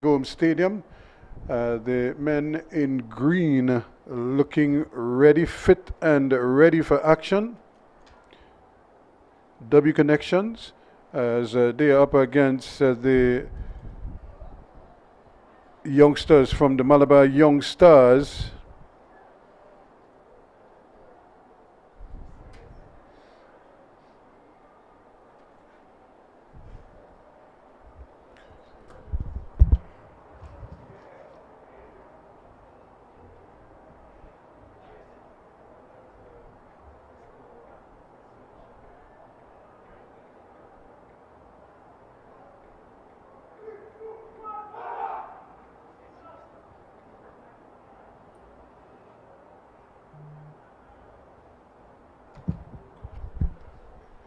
Gome Stadium. The men in green looking ready, fit and ready for action. W Connections as they are up against the youngsters from the Malabar Young Stars.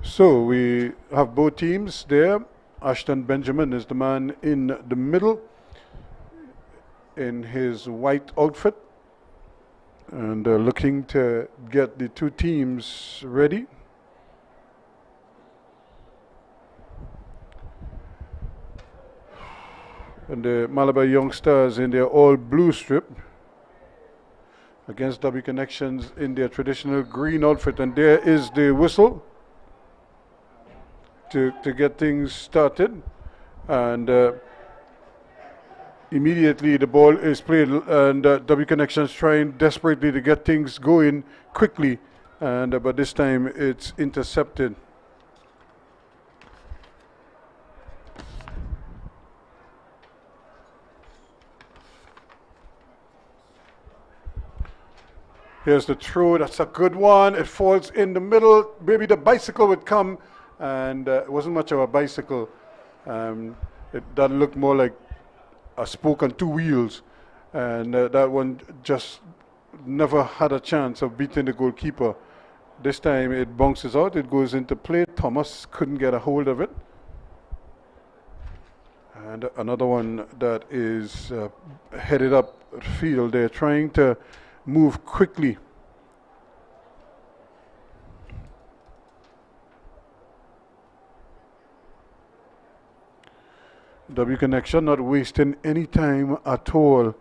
So we have both teams there. Ashton Benjamin is the man in the middle in his white outfit and looking to get the two teams ready. And the Malabar Young Stars in their all blue strip against W Connections in their traditional green outfit. And there is the whistle to get things started, and immediately the ball is played, and W Connections trying desperately to get things going quickly, and but this time it's intercepted. Here's the throw. That's a good one. It falls in the middle. Maybe the bicycle would come. And it wasn't much of a bicycle. That looked more like a spoke on two wheels. And that one just never had a chance of beating the goalkeeper. This time it bounces out, it goes into play. Thomas couldn't get a hold of it. And another one that is headed up field. They're trying to move quickly. W Connection not wasting any time at all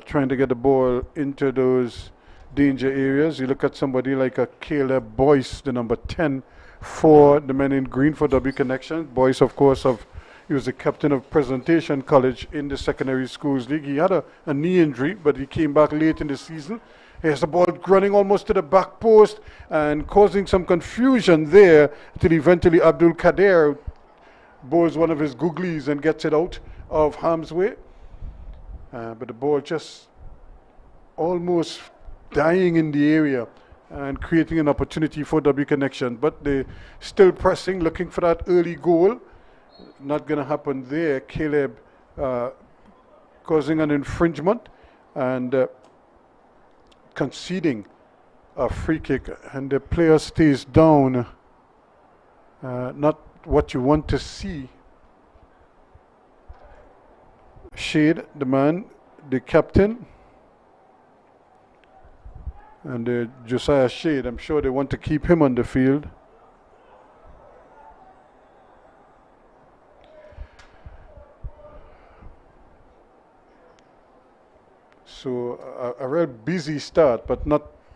trying to get the ball into those danger areas. You look at somebody like a Caleb Boyce, the number 10 for the men in green for W Connection. Boyce, of course, he was the captain of Presentation College in the Secondary Schools League. He had a knee injury, but he came back late in the season. Here's the ball running almost to the back post and causing some confusion there until eventually Abdul Kader bowls one of his googlies and gets it out of harm's way. But the ball just almost dying in the area and creating an opportunity for W Connection. But they still pressing, looking for that early goal. Not going to happen there. Caleb causing an infringement and conceding a free kick. And the player stays down. Not what you want to see. Shade, the man, the captain, and Josiah Shade, I'm sure they want to keep him on the field. So a real busy start, but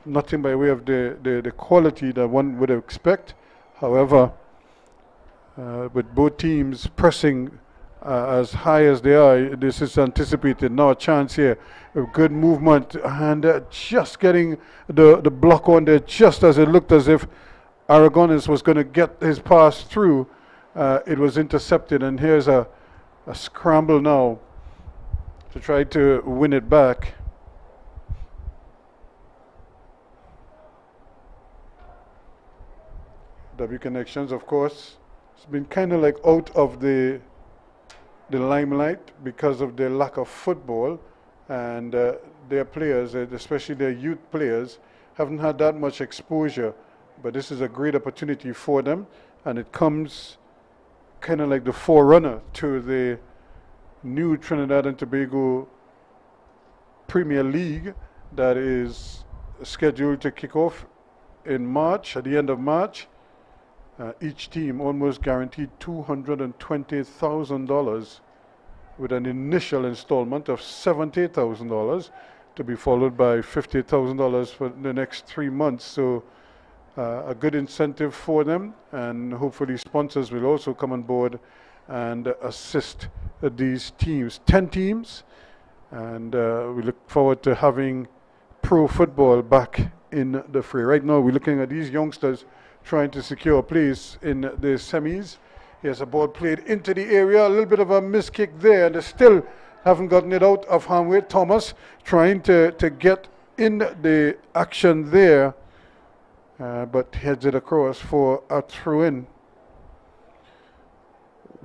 nothing by way of the quality that one would expect. However, with both teams pressing as high as they are, this is anticipated. Now a chance here, a good movement, and just getting the block on there, just as it looked as if Aragonis was going to get his pass through. It was intercepted, and here's a scramble now to try to win it back. W Connections, of course, it's been kind of like out of the limelight because of their lack of football, and their players, especially their youth players, haven't had that much exposure. But this is a great opportunity for them, and it comes kind of like the forerunner to the new Trinidad and Tobago Premier League that is scheduled to kick off in March, at the end of March. Each team almost guaranteed $220,000 with an initial installment of $70,000 to be followed by $50,000 for the next 3 months. So a good incentive for them, and hopefully sponsors will also come on board and assist these teams. 10 teams, and we look forward to having pro football back in the fray. Right now we're looking at these youngsters trying to secure a place in the semis. Here's a ball played into the area, a little bit of a miss kick there, and they still haven't gotten it out of harm's way. Thomas trying to get in the action there, but heads it across for a throw-in.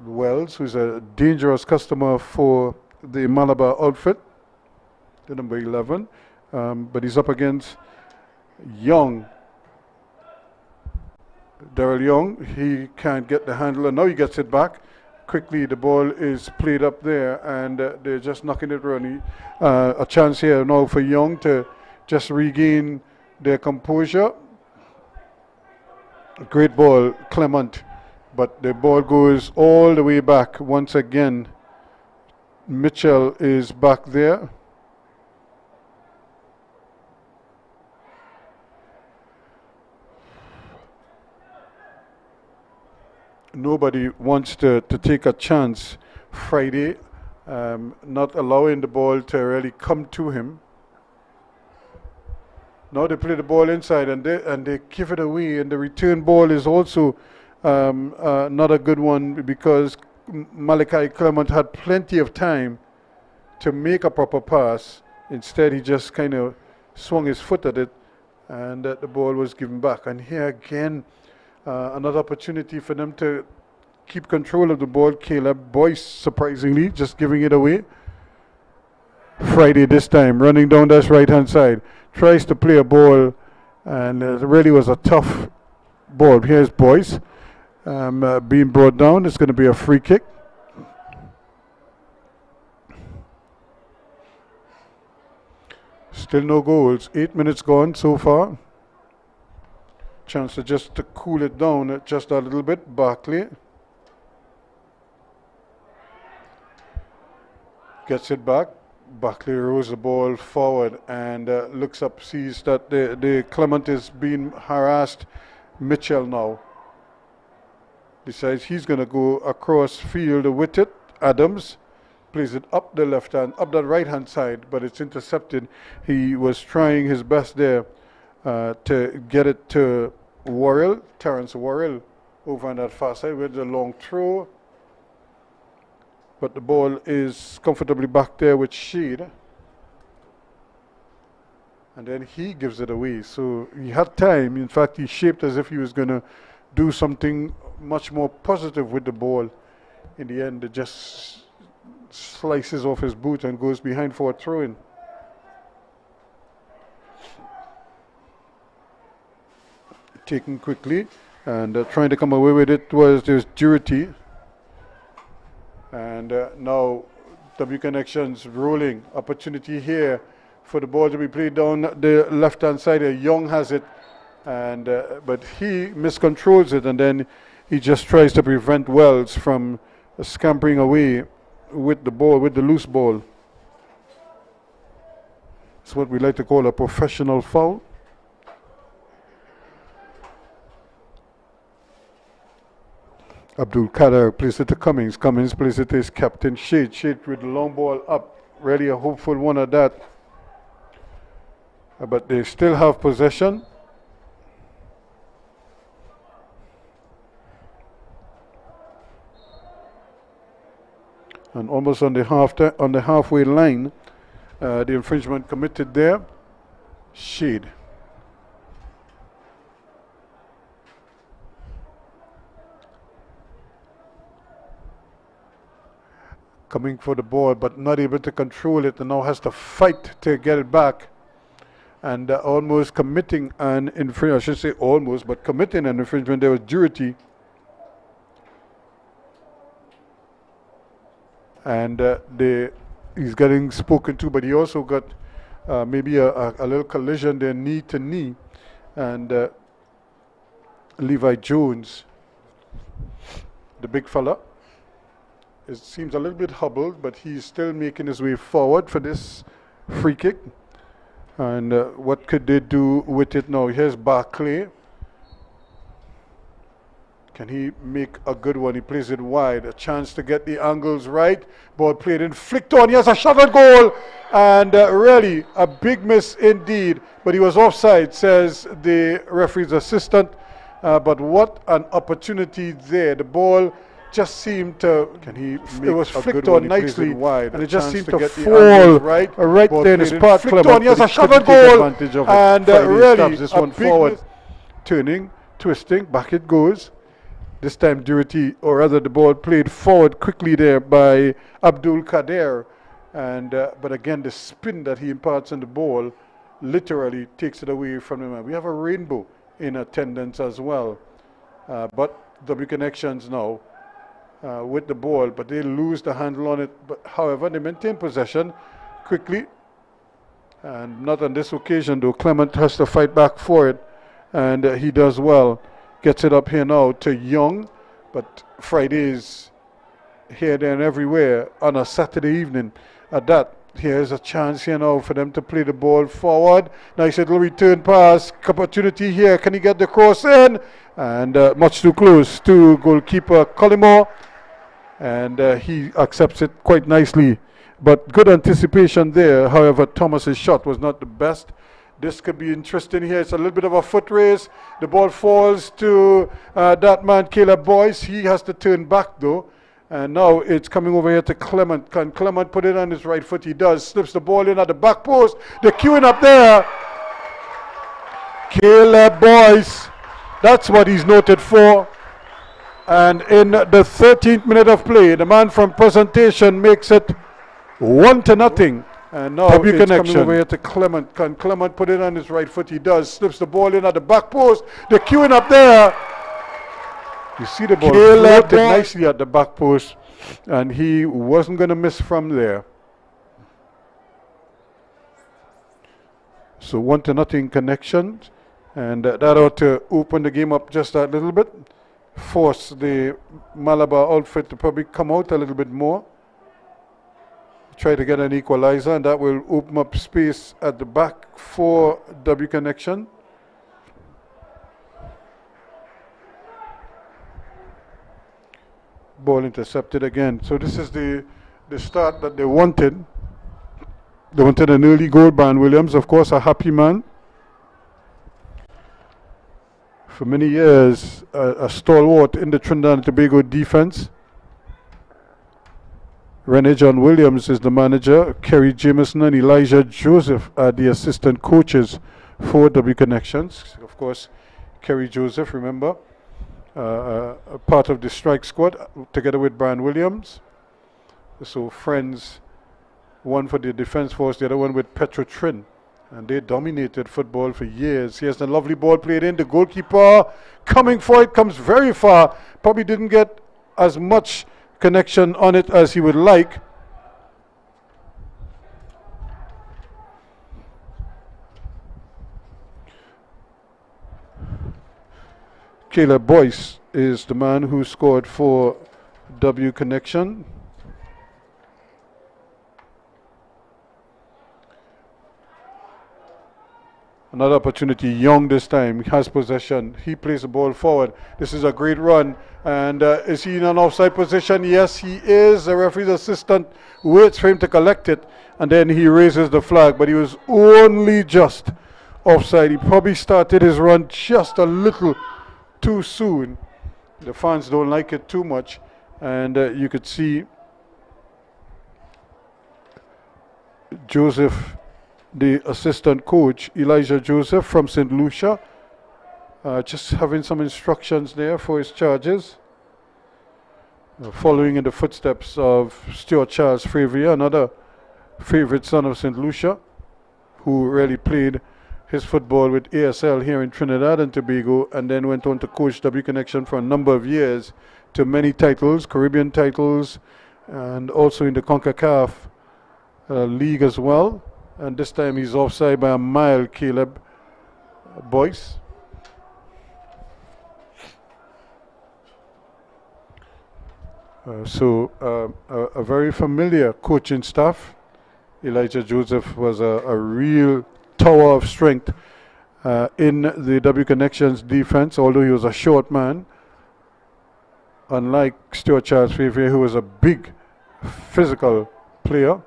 Wells, who's a dangerous customer for the Malabar outfit, the number 11, but he's up against Young. Daryl Young, he can't get the handle, and now he gets it back. Quickly, the ball is played up there, and they're just knocking it running. A chance here now for Young to just regain their composure. Great ball, Clement, but the ball goes all the way back once again. Mitchell is back there. Nobody wants to take a chance Friday, not allowing the ball to really come to him. Now they play the ball inside, and they give it away, and the return ball is also not a good one, because Malachi Clement had plenty of time to make a proper pass. Instead, he just kind of swung his foot at it, and the ball was given back. And here again, another opportunity for them to keep control of the ball. Caleb Boyce, surprisingly, just giving it away. Friday this time, running down that right-hand side, tries to play a ball, and it really was a tough ball. Here's Boyce being brought down. It's going to be a free kick. Still no goals. 8 minutes gone so far. Chance to cool it down just a little bit. Barkley gets it back. Barkley rolls the ball forward and looks up, sees that the Clement is being harassed. Mitchell now decides he's going to go across field with it. Adams plays it up the left hand, up the right hand side, but it's intercepted. He was trying his best there to get it to Worrell, Terrence Worrell, over on that far side with the long throw. But the ball is comfortably back there with Shade. And then he gives it away. So he had time. In fact, he shaped as if he was going to do something much more positive with the ball. In the end, it just slices off his boot and goes behind for a throw-in. Taken quickly, and trying to come away with it there's Durity. And now W Connections rolling. Opportunity here for the ball to be played down the left-hand side. Young has it, and but he miscontrols it, and then he just tries to prevent Wells from scampering away with the ball, with the loose ball. It's what we like to call a professional foul. Abdul Kader plays it to Cummings. Cummings plays it to his captain Shade. Shade with the long ball up. Really a hopeful one at that. But they still have possession. And almost on the halfway line, the infringement committed there. Shade. Coming for the ball, but not able to control it, and now has to fight to get it back. And almost committing an infringement, I should say almost, but committing an infringement. There was Durity. And he's getting spoken to, but he also got maybe a little collision there, knee to knee. And Levi Jones, the big fella, it seems a little bit hobbled, but he's still making his way forward for this free kick. And what could they do with it now? Here's Barclay. Can he make a good one? He plays it wide. A chance to get the angles right. Ball played in, flicked on. He has a shot on goal. And really a big miss indeed. But he was offside, says the referee's assistant. But what an opportunity there. The ball just seemed to, it was flicked on nicely, wide, and it just seemed to fall right there in his path. Flicked on, he has a shot on goal, and really this one forward, turning, twisting, back it goes. This time Durity, or rather the ball played forward quickly there by Abdul Kader, and but again the spin that he imparts on the ball literally takes it away from the man. We have a rainbow in attendance as well, but W Connections now with the ball, but they lose the handle on it. But however, they maintain possession quickly, and not on this occasion though. Clement has to fight back for it, and he does well. Gets it up here now to Young, but Fridays here, there and everywhere on a Saturday evening at that. Here's a chance here now for them to play the ball forward. Nice little return pass, opportunity here. Can he get the cross in? And much too close to goalkeeper Collymore, and he accepts it quite nicely. But good anticipation there. However, Thomas's shot was not the best. This could be interesting here. It's a little bit of a foot race. The ball falls to that man, Caleb Boyce. He has to turn back though. And now it's coming over here to Clement. Can Clement put it on his right foot? He does. Slips the ball in at the back post. They're queuing up there. Caleb Boyce. That's what he's noted for. And in the 13th minute of play, the man from Presentation makes it 1-0. And now it's coming over here to Clement. Can Clement put it on his right foot? He does. Slips the ball in at the back post. They're queuing up there. You see the ball floated nicely at the back post, and he wasn't going to miss from there. So 1-0 connection, and that ought to open the game up just a little bit, force the Malabar outfit to probably come out a little bit more, try to get an equalizer, and that will open up space at the back for W Connection. Ball intercepted again. So this is the start that they wanted. They wanted an early goal. Brian Williams, of course, a happy man. For many years, a stalwart in the Trinidad and Tobago defense. Rene John Williams is the manager. Kerry Jameson and Elijah Joseph are the assistant coaches for W Connections. Of course, Kerry Joseph, remember, a part of the strike squad together with Brian Williams. So friends, one for the defense force, the other one with Petro Trin, and they dominated football for years. Here's a lovely ball played in. The goalkeeper coming for it, comes very far, probably didn't get as much connection on it as he would like. Caleb Boyce is the man who scored for W Connection. Another opportunity. Young this time. He has possession. He plays the ball forward. This is a great run. And is he in an offside position? Yes, he is. The referee's assistant waits for him to collect it, and then he raises the flag. But he was only just offside. He probably started his run just a little too soon. The fans don't like it too much, and you could see Joseph, the assistant coach, Elijah Joseph from St. Lucia, just having some instructions there for his charges, following in the footsteps of Stuart Charles Fravier, another favorite son of St. Lucia, who really played his football with ASL here in Trinidad and Tobago, and then went on to coach W Connection for a number of years to many titles, Caribbean titles, and also in the CONCACAF league as well. And this time he's offside by a mile, Caleb Boyce. A very familiar coaching staff. Elijah Joseph was a real tower of strength in the W Connections defense, although he was a short man. Unlike Stuart Charles Favier, who was a big physical player,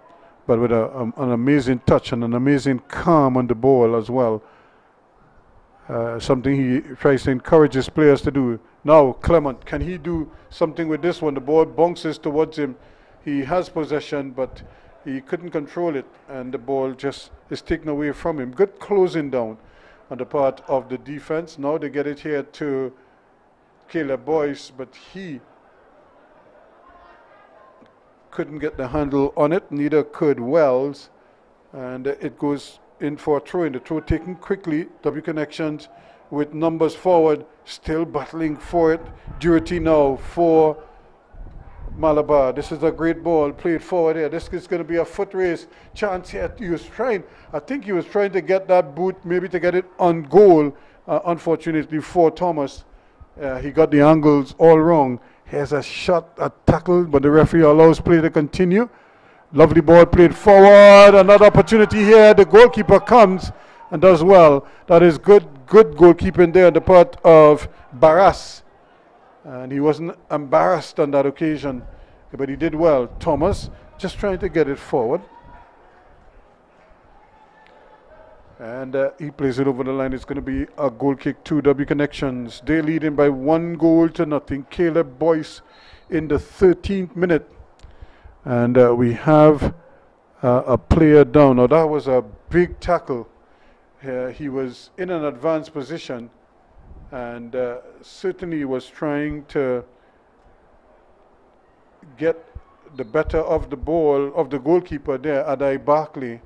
but with an amazing touch and an amazing calm on the ball as well. Something he tries to encourage his players to do. Now, Clement, can he do something with this one? The ball bounces towards him. He has possession, but he couldn't control it, and the ball just is taken away from him. Good closing down on the part of the defense. Now they get it here to Caleb Boyce, but he couldn't get the handle on it, neither could Wells, and it goes in for a throw in. The throw taken quickly. W Connections with numbers forward, still battling for it. Durity now for Malabar. This is a great ball played forward here. This is going to be a foot race chance here. I think he was trying to get that boot, maybe to get it on goal. Unfortunately for Thomas, he got the angles all wrong. Here's a shot, a tackle, but the referee allows play to continue. Lovely ball played forward. Another opportunity here. The goalkeeper comes and does well. That is good goalkeeping there on the part of Barras. And he wasn't embarrassed on that occasion, but he did well. Thomas just trying to get it forward. And he plays it over the line. It's going to be a goal kick to W Connections. They're leading by 1-0. Caleb Boyce in the 13th minute. And we have a player down. Now that was a big tackle. He was in an advanced position and certainly was trying to get the better of the ball of the goalkeeper there, Adai Barkley.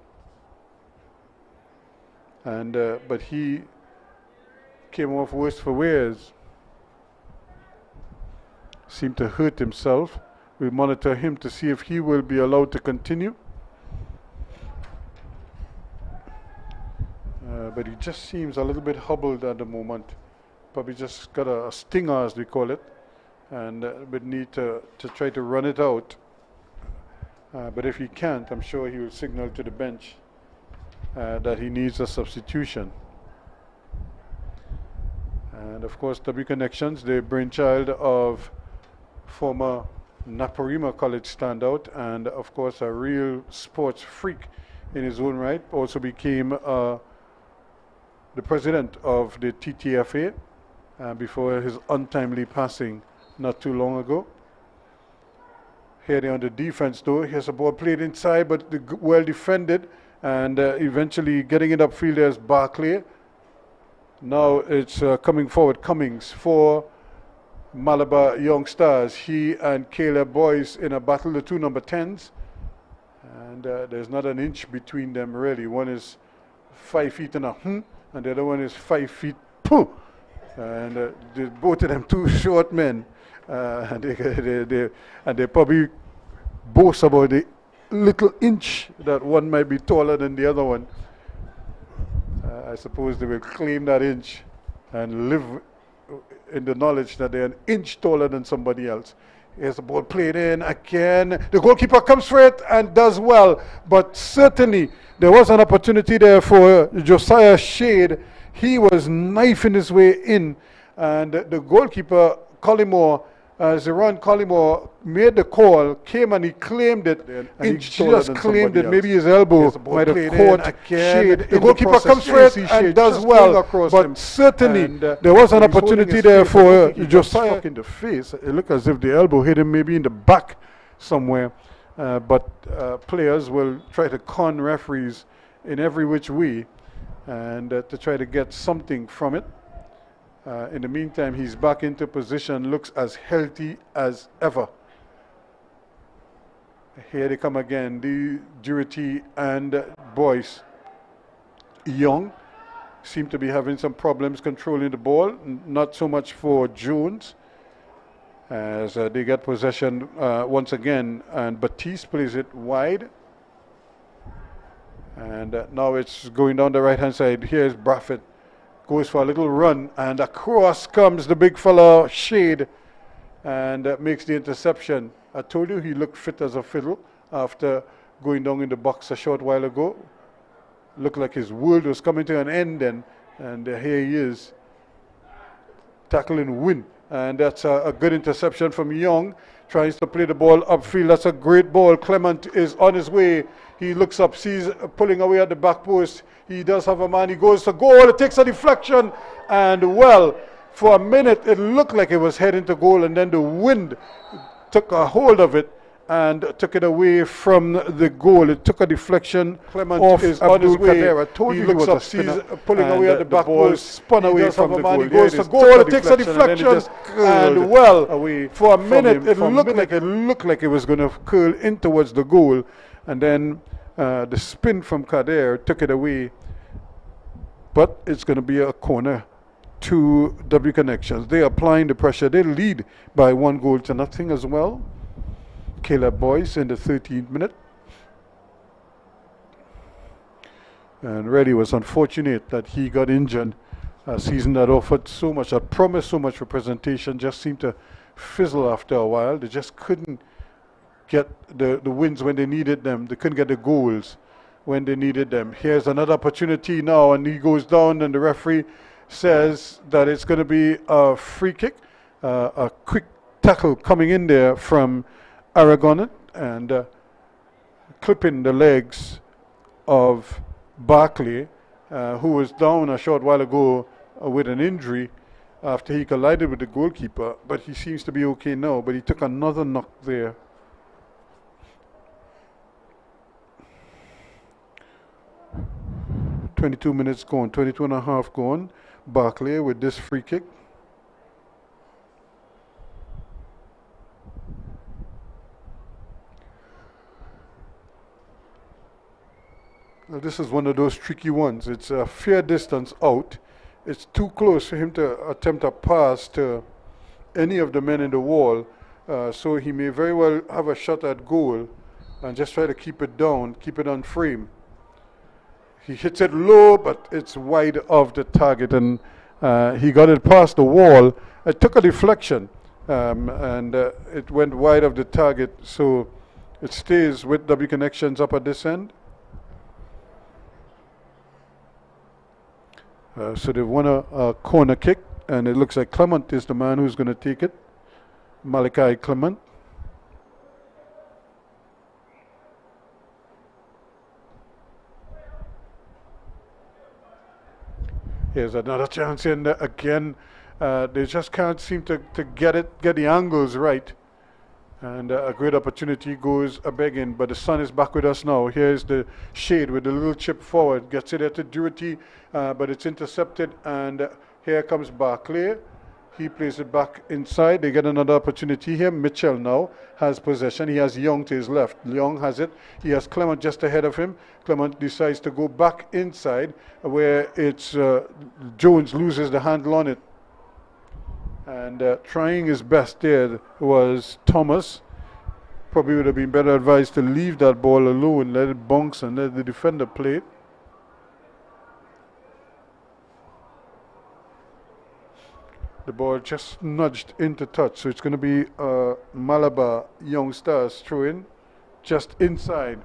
And but he came off worse for wears. Seemed to hurt himself. We monitor him to see if he will be allowed to continue. But he just seems a little bit hobbled at the moment. Probably just got a stinger, as we call it, and would need to try to run it out. But if he can't, I'm sure he will signal to the bench that he needs a substitution. And of course, W Connections, the brainchild of former Naparima College standout, and of course a real sports freak in his own right, also became the president of the TTFA before his untimely passing not too long ago. Here they on the defense though. Here's a ball played inside, but well defended, and eventually getting it upfield there's Barclay. Now it's coming forward, Cummings for Malabar Young Stars. He and Caleb Boyce in a battle, the two number 10s. And there's not an inch between them really. One is 5 feet and and the other one is 5 feet. And both of them two short men. And they probably boast about the little inch that one might be taller than the other one. I suppose they will claim that inch and live in the knowledge that they're an inch taller than somebody else. Here's the ball played in again. The goalkeeper comes for it and does well. But certainly there was an opportunity there for Josiah Shade. He was knifing his way in. And the goalkeeper, Zeron Collymore, made the call, came and he claimed it. And he just claimed it. Maybe his elbow might have caught Shade. The goalkeeper comes for it and does well. But certainly there was an opportunity there for Josiah in the face. It looked as if the elbow hit him maybe in the back somewhere. But players will try to con referees in every which way and to try to get something from it. In the meantime, he's back into position, looks as healthy as ever. Here they come again, the Durity and Boyce. Young seem to be having some problems controlling the ball, not so much for Jones, as they get possession once again, and Batiste plays it wide. And now it's going down the right-hand side. Here's Braffett. Goes for a little run, and across comes the big fella Shade and makes the interception. I told you he looked fit as a fiddle after going down in the box a short while ago. Looked like his world was coming to an end then, and here he is, tackling win. And that's a good interception from Young, tries to play the ball upfield. That's a great ball. Clement is on his way. He looks up, sees pulling away at the back post. He does have a man. He goes to goal. It takes a deflection. And, well, for a minute, it looked like it was heading to goal. And then the wind took a hold of it and took it away from the goal. It took a deflection. Clement off is on his way. I told you he looks up, sees pulling away at the back post. Spun away from the goal. He goes to goal. It takes a deflection. And, well, away for a minute, it looked like it was going to curl in towards the goal. And then the spin from Kader took it away. But it's going to be a corner to W Connections. They're applying the pressure. They lead by 1-0 as well. Caleb Boyce in the 13th minute. And Reddy was unfortunate that he got injured. A season that offered so much, that promised so much representation, just seemed to fizzle after a while. They just couldn't get the wins when they needed them. They couldn't get the goals when they needed them. Here's another opportunity now, and he goes down, and the referee says that it's going to be a free kick. A quick tackle coming in there from Aragon and clipping the legs of Barkley, who was down a short while ago with an injury after he collided with the goalkeeper, but he seems to be okay now, but he took another knock there. .22 minutes gone, 22 and a half gone. Barkley with this free kick. Now this is one of those tricky ones. It's a fair distance out. It's too close for him to attempt a pass to any of the men in the wall. So he may very well have a shot at goal and just try to keep it down, keep it on frame. He hits it low, but it's wide of the target, and he got it past the wall. It took a deflection, and it went wide of the target, so it stays with W Connections up at this end. So they've won a corner kick, and it looks like Clement is the man who's going to take it. Malachi Clement. Here's another chance in there again. They just can't seem to get the angles right. And a great opportunity goes a-begging, but the sun is back with us now. Here's the shade with the little chip forward. Gets it at the duty, but it's intercepted, and here comes Barclay. He plays it back inside. They get another opportunity here. Mitchell now has possession. He has Young to his left. Young has it. He has Clement just ahead of him. Clement decides to go back inside where it's Jones loses the handle on it. And trying his best there was Thomas. Probably would have been better advised to leave that ball alone, let it bounce and let the defender play it. The ball just nudged into touch, so it's going to be Malabar Young Stars throw in just inside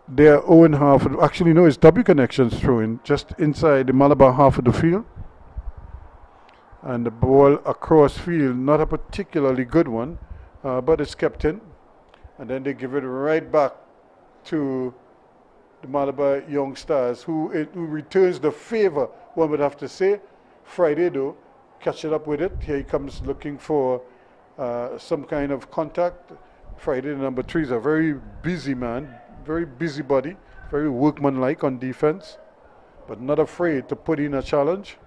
their own half. Actually, no, it's W Connections throw in just inside the Malabar half of the field. And the ball across field, not a particularly good one, but it's kept in. And then they give it right back to the Malabar Young Stars, who returns the favor, one would have to say. Friday, though, catch it up with it. Here he comes looking for some kind of contact. Friday, number 3, is a very busy man, very busybody, very workmanlike on defense, but not afraid to put in a challenge.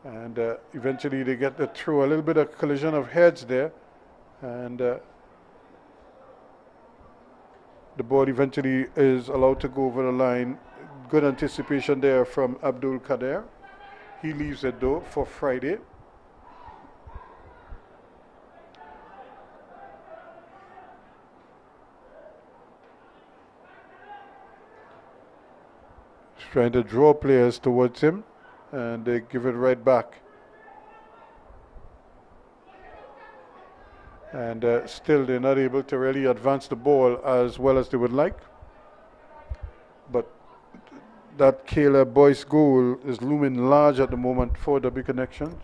And eventually they get through a little bit of collision of heads there, and the ball eventually is allowed to go over the line. Good anticipation there from Abdul Kader. He leaves it though for Friday. trying to draw players towards him, and they give it right back. And still they're not able to really advance the ball as well as they would like. But that Caleb Boyce goal is looming large at the moment for W Connection.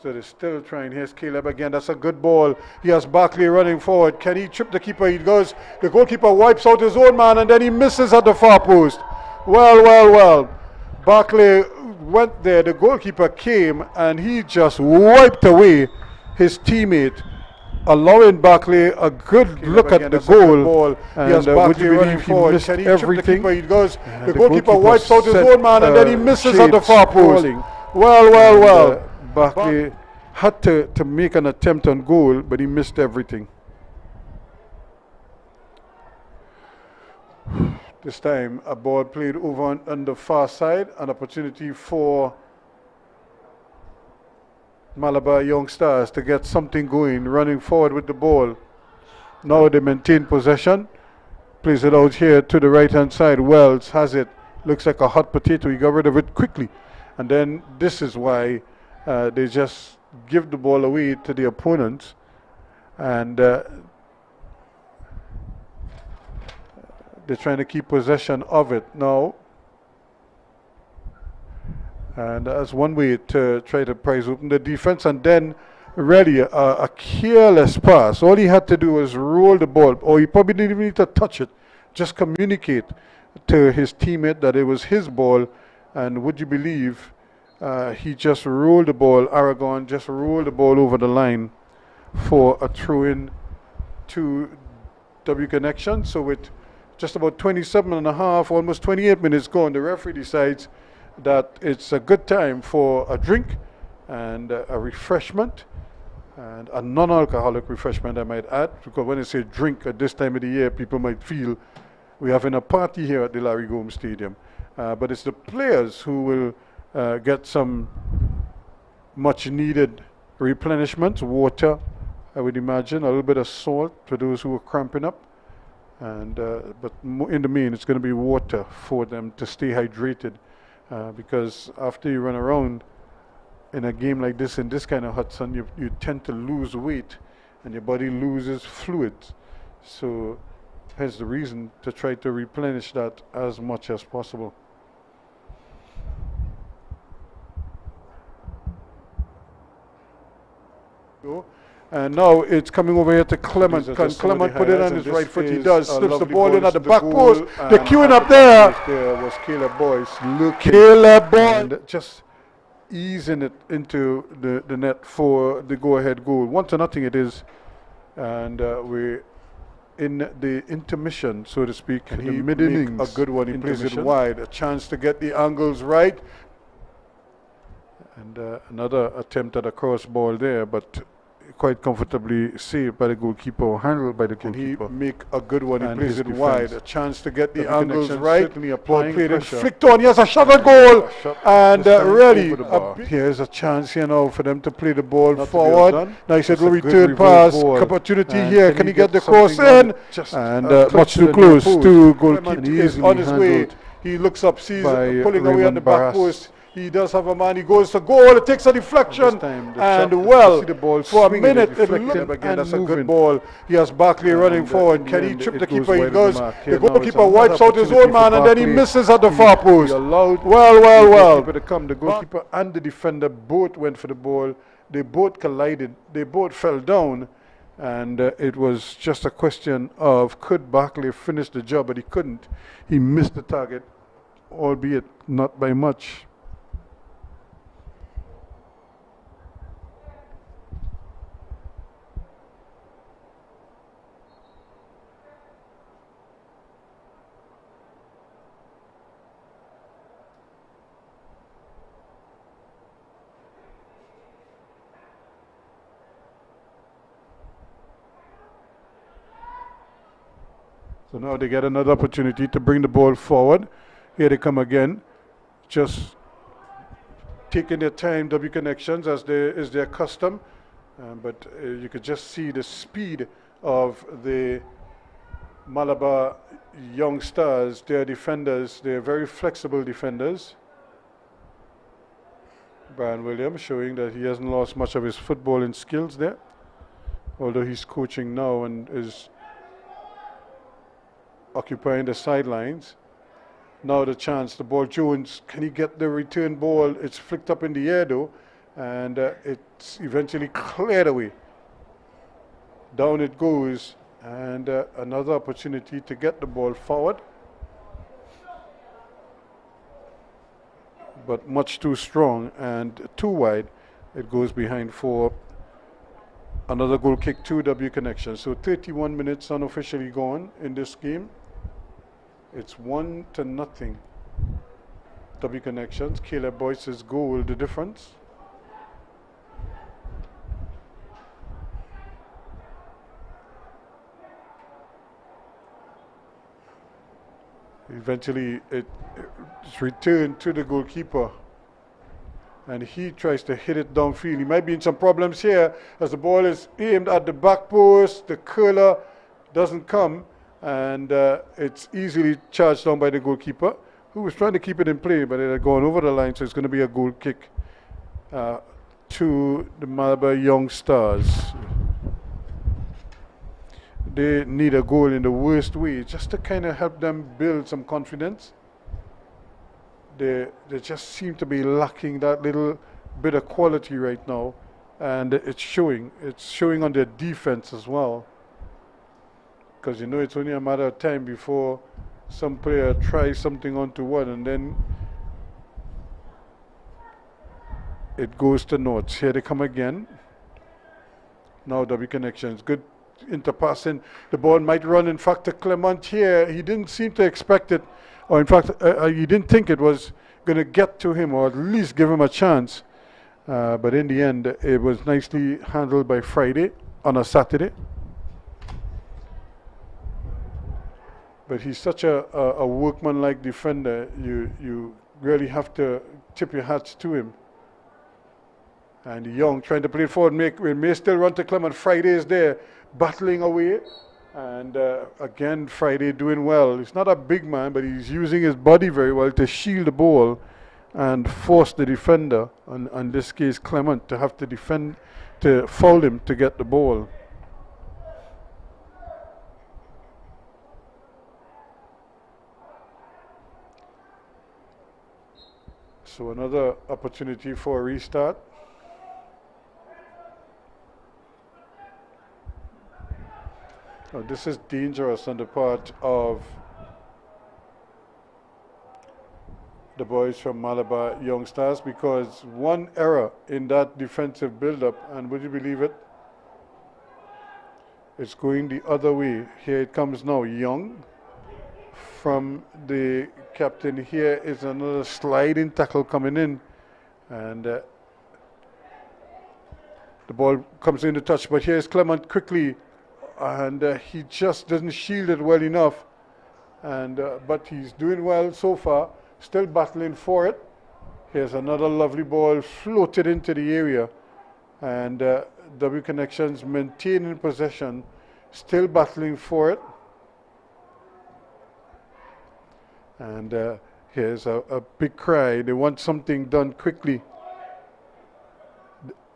So they're still trying. Here's Caleb again. That's a good ball. He has Barkley running forward. Can he trip the keeper? He goes. The goalkeeper wipes out his own man, and then he misses at the far post. Well. Barkley went there. The goalkeeper came, and he just wiped away his teammate, allowing Barkley a good look at the goal. And would you believe he missed everything? He goes. The goalkeeper wipes out his own man, and then he misses at the far post. Well. Barkley had to make an attempt on goal, but he missed everything. This time, a ball played over on the far side, an opportunity for Malabar Young Stars to get something going, running forward with the ball. Now they maintain possession, plays it out here to the right-hand side. Wells has it, looks like a hot potato. He got rid of it quickly. And then this is why they just give the ball away to the opponents, and they're trying to keep possession of it now. And that's one way to try to prize open the defense. And then really a careless pass. All he had to do was roll the ball, or he probably didn't even need to touch it. Just communicate to his teammate that it was his ball. And would you believe he just rolled the ball. Aragon just rolled the ball over the line for a throw-in to W Connection. So with just about 27 and a half, almost 28 minutes gone, the referee decides that it's a good time for a drink and a refreshment, and a non-alcoholic refreshment, I might add, because when I say drink at this time of the year, people might feel we're having a party here at the Larry Gomes Stadium. But it's the players who will get some much needed replenishment, water, I would imagine, a little bit of salt for those who are cramping up, and but in the main it's going to be water for them to stay hydrated, because after you run around in a game like this, in this kind of hot sun, you tend to lose weight and your body loses fluids. So hence the reason to try to replenish that as much as possible. And now it's coming over here to Clement. Can Clement put it on his right foot? He does. Slips the ball in at the back post. They're queuing up there. There was Caleb Boyce. Caleb Boyce. Just easing it into the net for the go-ahead goal. 1-0 it is. And we're in the intermission, so to speak. And he mid-innings. A good one. He plays it wide. A chance to get the angles right. And another attempt at a cross ball there, but quite comfortably saved by the goalkeeper, or handled by the goalkeeper. He make a good one. He plays it wide. A chance to get the angles right. Ball played and flicked on. He has a shot on goal. And really, here's a chance here now for them to play the ball forward. Nice return pass. Opportunity here. Can he get the cross in? And much too close to goalkeeper. He's on his way. He looks up, sees pulling away on the back post. He does have a man, he goes to goal, it takes a deflection, and well, for a minute it looked again, that's a good ball. He has Barkley running forward. Can he trip the keeper? He goes, the goalkeeper wipes out his own man, and then he misses at the far post. Well. The goalkeeper and the defender both went for the ball. They both collided, they both fell down, and it was just a question of could Barkley finish the job, but he couldn't. He missed the target, albeit not by much. So now they get another opportunity to bring the ball forward. Here they come again, just taking their time, W Connections, as is their custom. but you could just see the speed of the Malabar young stars. They're defenders. They're very flexible defenders. Brian Williams showing that he hasn't lost much of his footballing skills there, although he's coaching now and is occupying the sidelines. Now the chance, the ball, Jones, can he get the return ball? It's flicked up in the air though, and it's eventually cleared away. Down it goes, and another opportunity to get the ball forward. But much too strong and too wide. It goes behind for another goal kick, 2W connection. So 31 minutes unofficially gone in this game. It's 1-0. W connections. Caleb Boyce's goal, the difference. Eventually it's returned to the goalkeeper, and he tries to hit it downfield. He might be in some problems here as the ball is aimed at the back post. The curler doesn't come, and it's easily charged down by the goalkeeper, who was trying to keep it in play, but it had gone over the line, so it's going to be a goal kick to the Malabar Young Stars. They need a goal in the worst way, just to kind of help them build some confidence. They just seem to be lacking that little bit of quality right now, and it's showing. It's showing on their defense as well, because you know it's only a matter of time before some player tries something onto one, and then it goes to North. Here they come again. Now W connections, good interpassing. The ball might run, in fact, to Clement here. He didn't seem to expect it, or in fact, he didn't think it was going to get to him, or at least give him a chance. But in the end, it was nicely handled by Friday on a Saturday. But he's such a workman-like defender. You really have to tip your hats to him. And Young trying to play it forward, may still run to Clement. Friday is there, battling away. And again, Friday doing well. He's not a big man, but he's using his body very well to shield the ball and force the defender, in this case Clement, to have to defend, to foul him to get the ball. So another opportunity for a restart. Oh, this is dangerous on the part of the boys from Malabar Young Stars, because one error in that defensive build-up, and would you believe it? It's going the other way. Here it comes now, Young from the captain. Here is another sliding tackle coming in, and the ball comes in the touch, but here's Clement quickly, and he just doesn't shield it well enough, and but he's doing well so far, still battling for it. Here's another lovely ball floated into the area, and W Connections maintaining possession, still battling for it. And here's a big cry. They want something done quickly.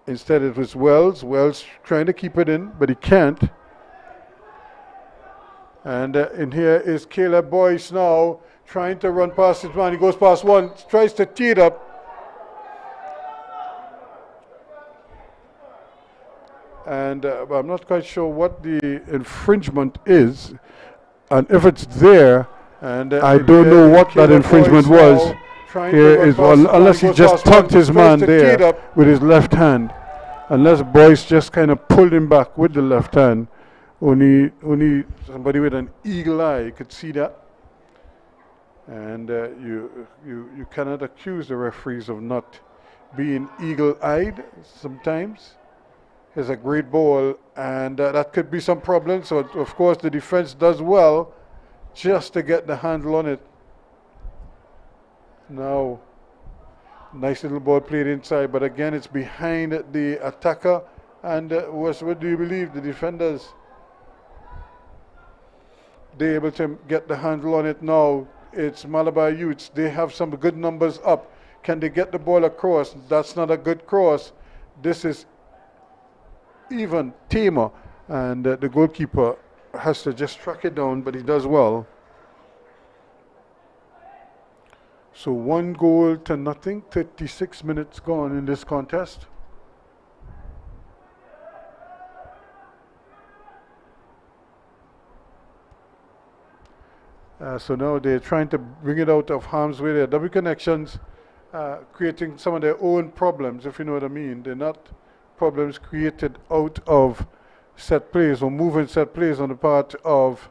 Instead it was Wells. Wells trying to keep it in, but he can't. And in here is Caleb Boyce now, trying to run past his man. He goes past one, tries to tee it up. And I'm not quite sure what the infringement is. And if it's there, and I don't know what that infringement was. Here is one, unless he just tugged his man there with his left hand. Unless Boyce just kind of pulled him back with the left hand. Only somebody with an eagle eye could see that. And you cannot accuse the referees of not being eagle-eyed sometimes. Here's a great ball, and that could be some problem. So of course the defense does well just to get the handle on it. Now, nice little ball played inside, but again it's behind the attacker, And what do you believe? The defenders, they're able to get the handle on it now. It's Malabar Youths. They have some good numbers up. Can they get the ball across? That's not a good cross. This is even tamer. And the goalkeeper has to just track it down, but he does well. So 1-0 to 36 minutes gone in this contest. So now they're trying to bring it out of harm's way. Their double connections, creating some of their own problems, if you know what I mean. They're not problems created out of set plays or moving set plays on the part of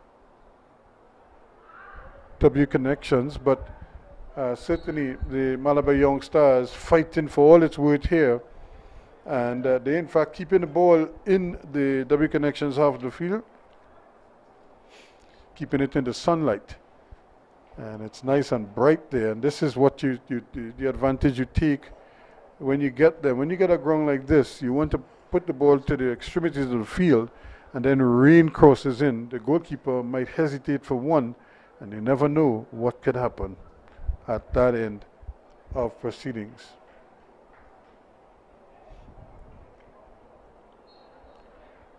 W connections, but certainly the Malabar Young Stars fighting for all it's worth here, and they in fact keeping the ball in the W connections half of the field, keeping it in the sunlight, and it's nice and bright there. And this is what the advantage you take when you get them. When you get a ground like this, you want to put the ball to the extremities of the field, and then rain crosses in. The goalkeeper might hesitate for one, and you never know what could happen at that end of proceedings.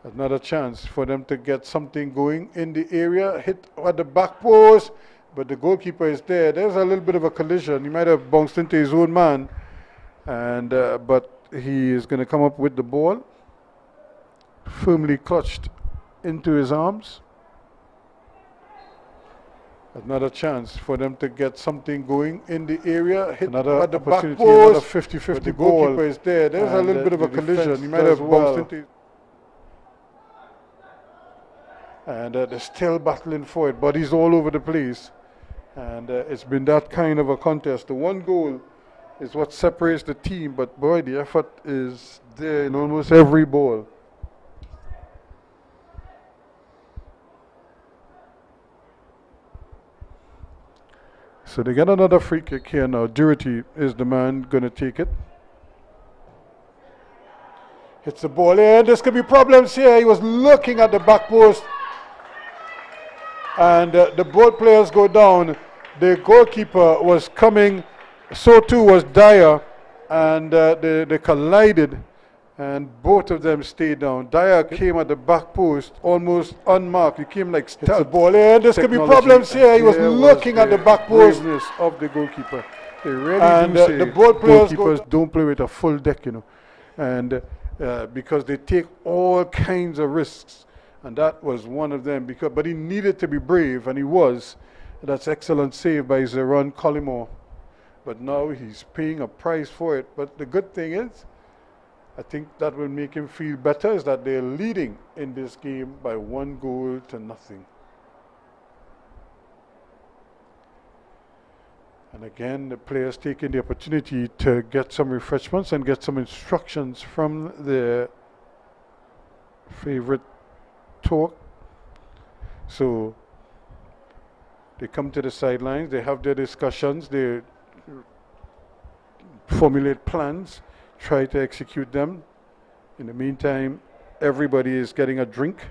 Another chance for them to get something going in the area, hit at the back post, but the goalkeeper is there. There's a little bit of a collision. He might have bounced into his own man, and but he is going to come up with the ball, firmly clutched into his arms. Another chance for them to get something going in the area. Hit another at the back post, another 50-50 the ball. Goalkeeper is there. There's a little bit of a collision. He might have bounced into. And they're still battling for it. Bodies all over the place. And it's been that kind of a contest. The one goal is what separates the team, but boy, the effort is there in almost every ball. So they get another free kick here now. Durity is the man going to take it. Hits the ball in. There's going to be problems here. He was looking at the back post. And the both players go down. The goalkeeper was coming. So too was Dyer. And they collided. And both of them stayed down. Dyer came at the back post almost unmarked. He came like stealth. The ball in. There's going to be problems here. He was looking at the back post. Of the goalkeeper. They really do say the both players goalkeepers don't play with a full deck, you know. And because they take all kinds of risks. And that was one of them. But he needed to be brave, and he was. That's excellent save by Zeron Collymore. But now he's paying a price for it. But the good thing is, I think that will make him feel better, is that they're leading in this game by 1-0. And again, the players taking the opportunity to get some refreshments and get some instructions from their favorite talk. So they come to the sidelines, they have their discussions, they formulate plans, try to execute them. In the meantime, everybody is getting a drink.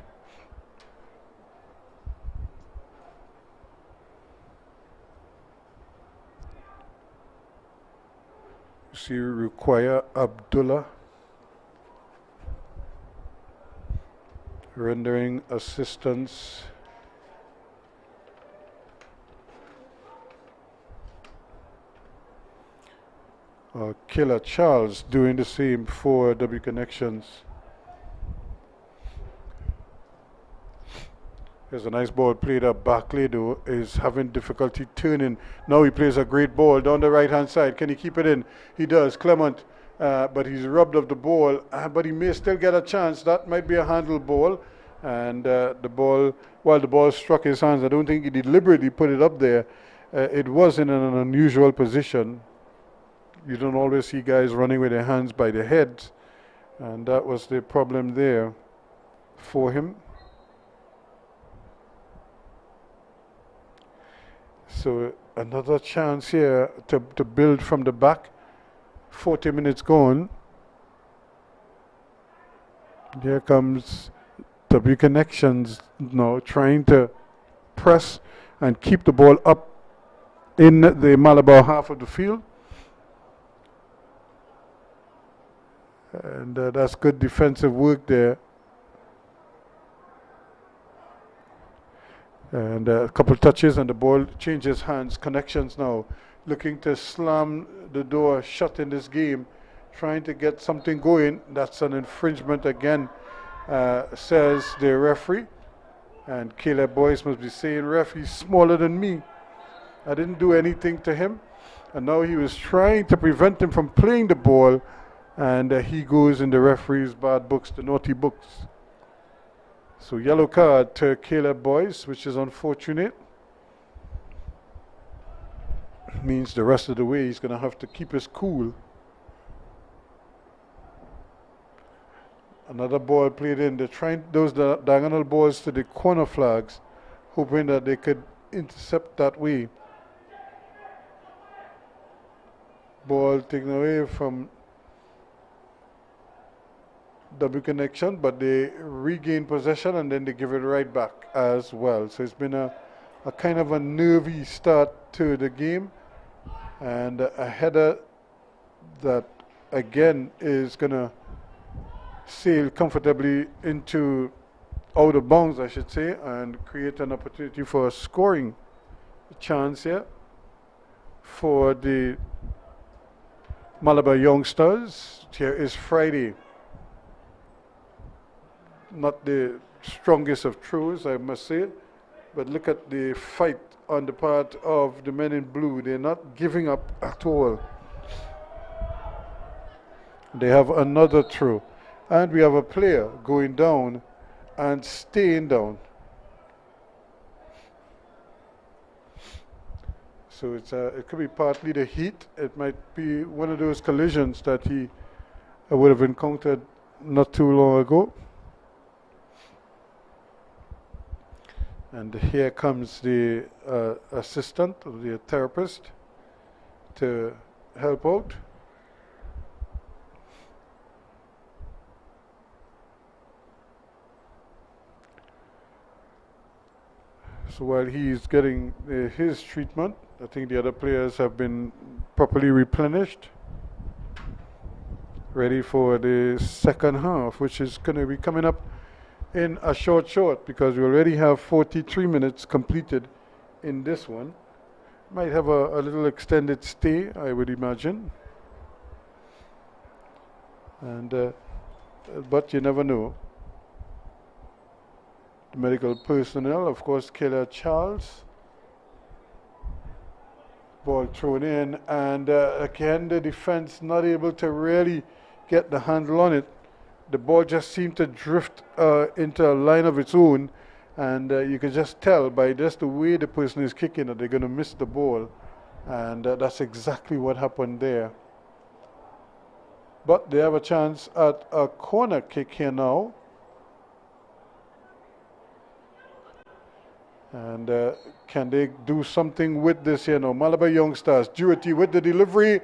You see Ruqaya Abdullah rendering assistance. Killer Charles doing the same for W Connections. There's a nice ball played up. Barclay, though, is having difficulty turning. Now he plays a great ball down the right-hand side. Can he keep it in? He does. Clement, but he's robbed of the ball. But he may still get a chance. That might be a handle ball. And the ball, while the ball struck his hands, I don't think he deliberately put it up there. It was in an unusual position. You don't always see guys running with their hands by their heads. And that was the problem there for him. So another chance here to build from the back. 40 minutes gone. Here comes W Connections now trying to press and keep the ball up in the Malabar half of the field. And that's good defensive work there. And a couple touches and the ball changes hands. Connections now looking to slam the door shut in this game, trying to get something going. That's an infringement again, says the referee. And Caleb Boyce must be saying, ref, he's smaller than me. I didn't do anything to him. And now he was trying to prevent him from playing the ball. And he goes in the referee's bad books, the naughty books. So yellow card to Caleb Boyce, which is unfortunate. Means the rest of the way he's going to have to keep his cool. Another ball played in. They're trying those diagonal balls to the corner flags, hoping that they could intercept that way. Ball taken away from W Connection, but they regain possession and then they give it right back as well. So it's been a kind of a nervy start to the game, and a header that again is going to sail comfortably into out of bounds, I should say, and create an opportunity for a scoring chance here for the Malabar youngsters. Here is Friday. Not the strongest of throws, I must say, but look at the fight on the part of the men in blue. They're not giving up at all. They have another throw, and we have a player going down and staying down. So it could be partly the heat. It might be one of those collisions that he would have encountered not too long ago. And here comes the assistant, or the therapist, to help out. So while he's getting his treatment, I think the other players have been properly replenished, ready for the second half, which is going to be coming up in a short, because we already have 43 minutes completed in this one. Might have a little extended stay, I would imagine. And but you never know. The medical personnel, of course, Killer Charles. Ball thrown in, and again the defense not able to really get the handle on it. The ball just seemed to drift into a line of its own, and you can just tell by just the way the person is kicking that they're going to miss the ball, and that's exactly what happened there. But they have a chance at a corner kick here now. And can they do something with this here now? Malabar youngsters, Duty with the delivery,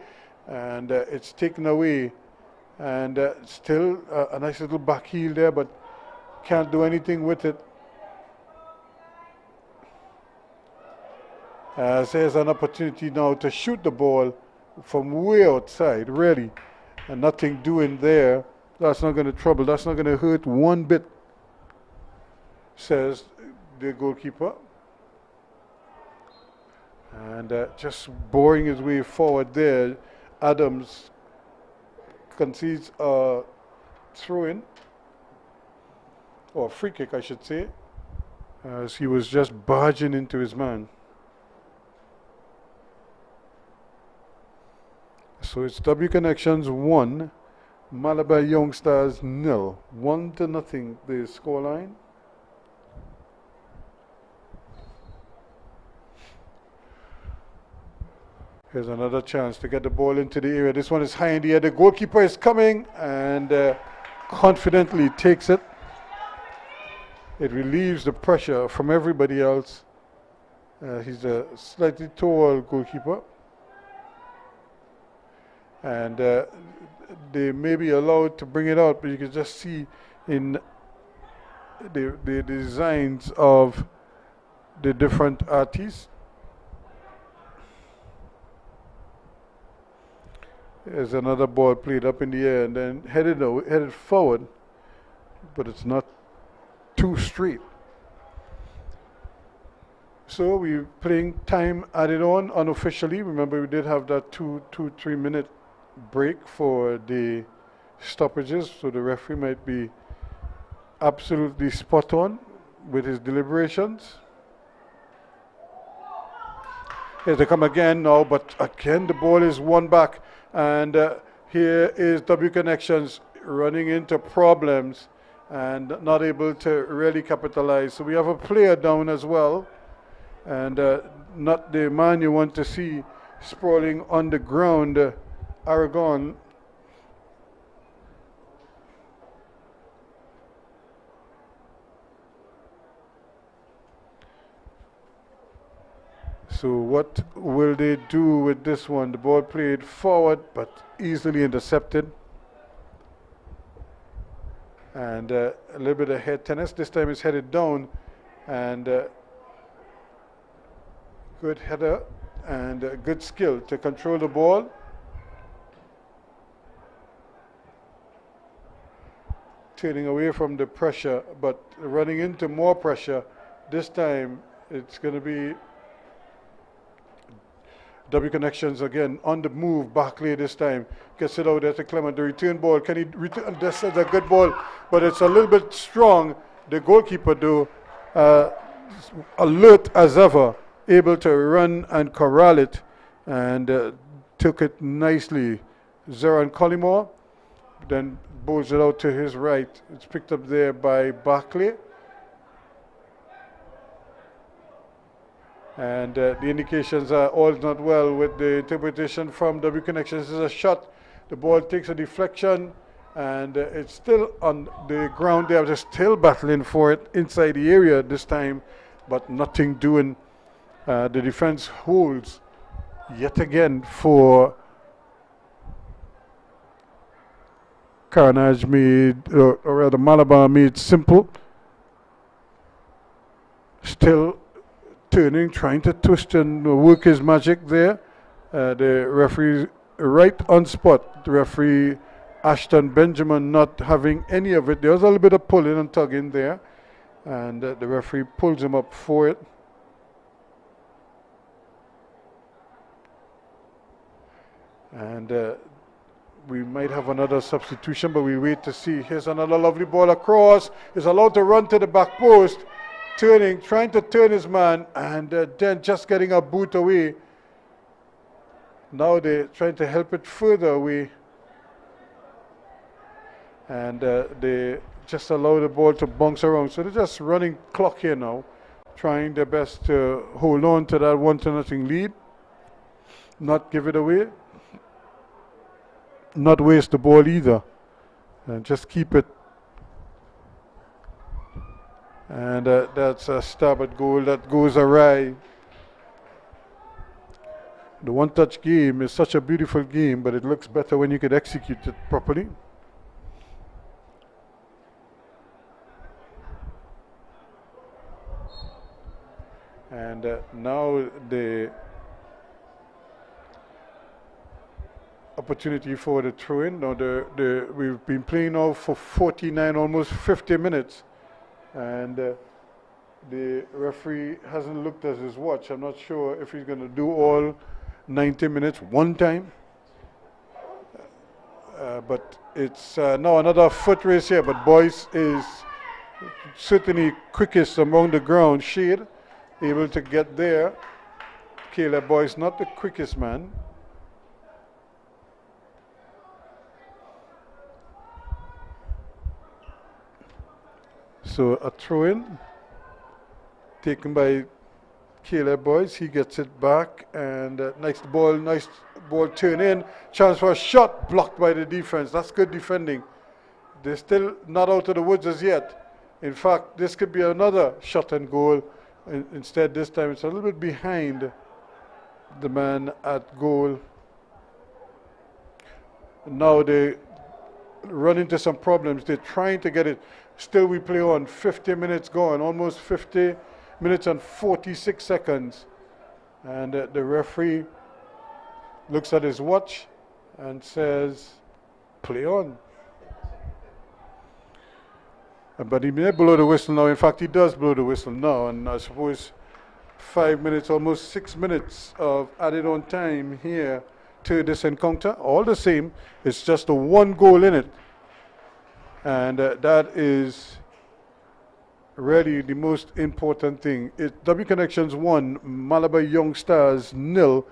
and it's taken away. And still a nice little back heel there, but can't do anything with it. There's an opportunity now to shoot the ball from way outside, really, and nothing doing there. That's not going to trouble. That's not going to hurt one bit, says the goalkeeper. And just boring his way forward there, Adams concedes a throw-in, or free kick I should say, as he was just barging into his man. So it's W Connections 1, Malabar Youngsters 0, 1-0 the scoreline. Here's another chance to get the ball into the area. This one is high in the air. The goalkeeper is coming and confidently takes it. It relieves the pressure from everybody else. He's a slightly tall goalkeeper. And they may be allowed to bring it out, but you can just see in the designs of the different artists. There's another ball played up in the air and then headed forward, but it's not too straight. So we're playing time added on unofficially. Remember, we did have that 3 minute break for the stoppages, so the referee might be absolutely spot on with his deliberations. Here they come again now, but again the ball is won back, and here is W Connections running into problems and not able to really capitalize. So we have a player down as well, and not the man you want to see sprawling on the ground, Aragon. So what will they do with this one? The ball played forward, but easily intercepted. And a little bit of head tennis. This time it's headed down, and good header and good skill to control the ball. Turning away from the pressure, but running into more pressure. This time it's going to be W Connections again on the move. Barclay this time gets it out there to Clement. The return ball, can he return? This is a good ball, but it's a little bit strong. The goalkeeper though, alert as ever, able to run and corral it, and took it nicely. Zeran Collymore then bowls it out to his right. It's picked up there by Barclay. And the indications are all not well with the interpretation from W Connections. This is a shot. The ball takes a deflection, and it's still on the ground there. They're still battling for it inside the area this time, but nothing doing. The defense holds yet again for Carnage made, or rather Malabar made simple. Still turning, trying to twist and work his magic there. The referee right on spot. The referee Ashton Benjamin not having any of it. There was a little bit of pulling and tugging there, and the referee pulls him up for it. And we might have another substitution, but we wait to see. Here's another lovely ball across. He's allowed to run to the back post. Turning, trying to turn his man, and then just getting a boot away. Now they're trying to help it further away. And they just allow the ball to bounce around. So they're just running clock here now, trying their best to hold on to that 1-0 lead. Not give it away. Not waste the ball either. And just keep it. And that's a stab at goal that goes awry. The one-touch game is such a beautiful game, but it looks better when you can execute it properly. And now the opportunity for the throw-in. Now we've been playing now for 49, almost 50 minutes. And the referee hasn't looked at his watch. I'm not sure if he's going to do all 90 minutes one time. But it's now another foot race here. But Boyce is certainly quickest among the ground. Shade able to get there. Caleb Boyce not the quickest man. So a throw-in taken by Caleb Boyce. He gets it back, and nice ball turn in. Chance for a shot, blocked by the defense. That's good defending. They're still not out of the woods as yet. In fact, this could be another shot and goal. Instead, this time it's a little bit behind the man at goal. Now the run into some problems. They're trying to get it. Still, we play on. 50 minutes gone, almost 50 minutes and 46 seconds. And the referee looks at his watch and says, play on. But he may blow the whistle now. In fact, he does blow the whistle now. And I suppose 5 minutes, almost 6 minutes of added on time here to this encounter. All the same, it's just a one goal in it. And that is really the most important thing. W Connections 1, Malabar Young Stars 0,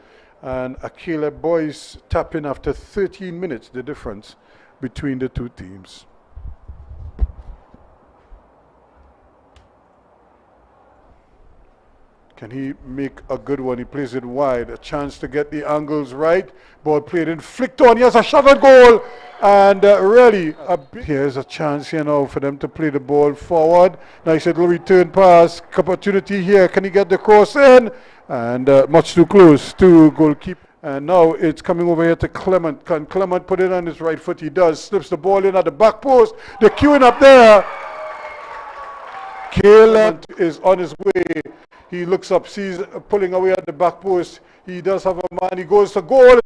and Akela Boys tapping after 13 minutes, the difference between the two teams. Can he make a good one? He plays it wide. A chance to get the angles right. Ball played in, flicked on. He has a shot on goal. And really, here's a chance here now for them to play the ball forward. Nice little return pass. Opportunity here. Can he get the cross in? And much too close to goalkeeper. And now it's coming over here to Clement. Can Clement put it on his right foot? He does. Slips the ball in at the back post. They're queuing up there. Clement is on his way. He looks up, sees pulling away at the back post. He does have a man. He goes to goal.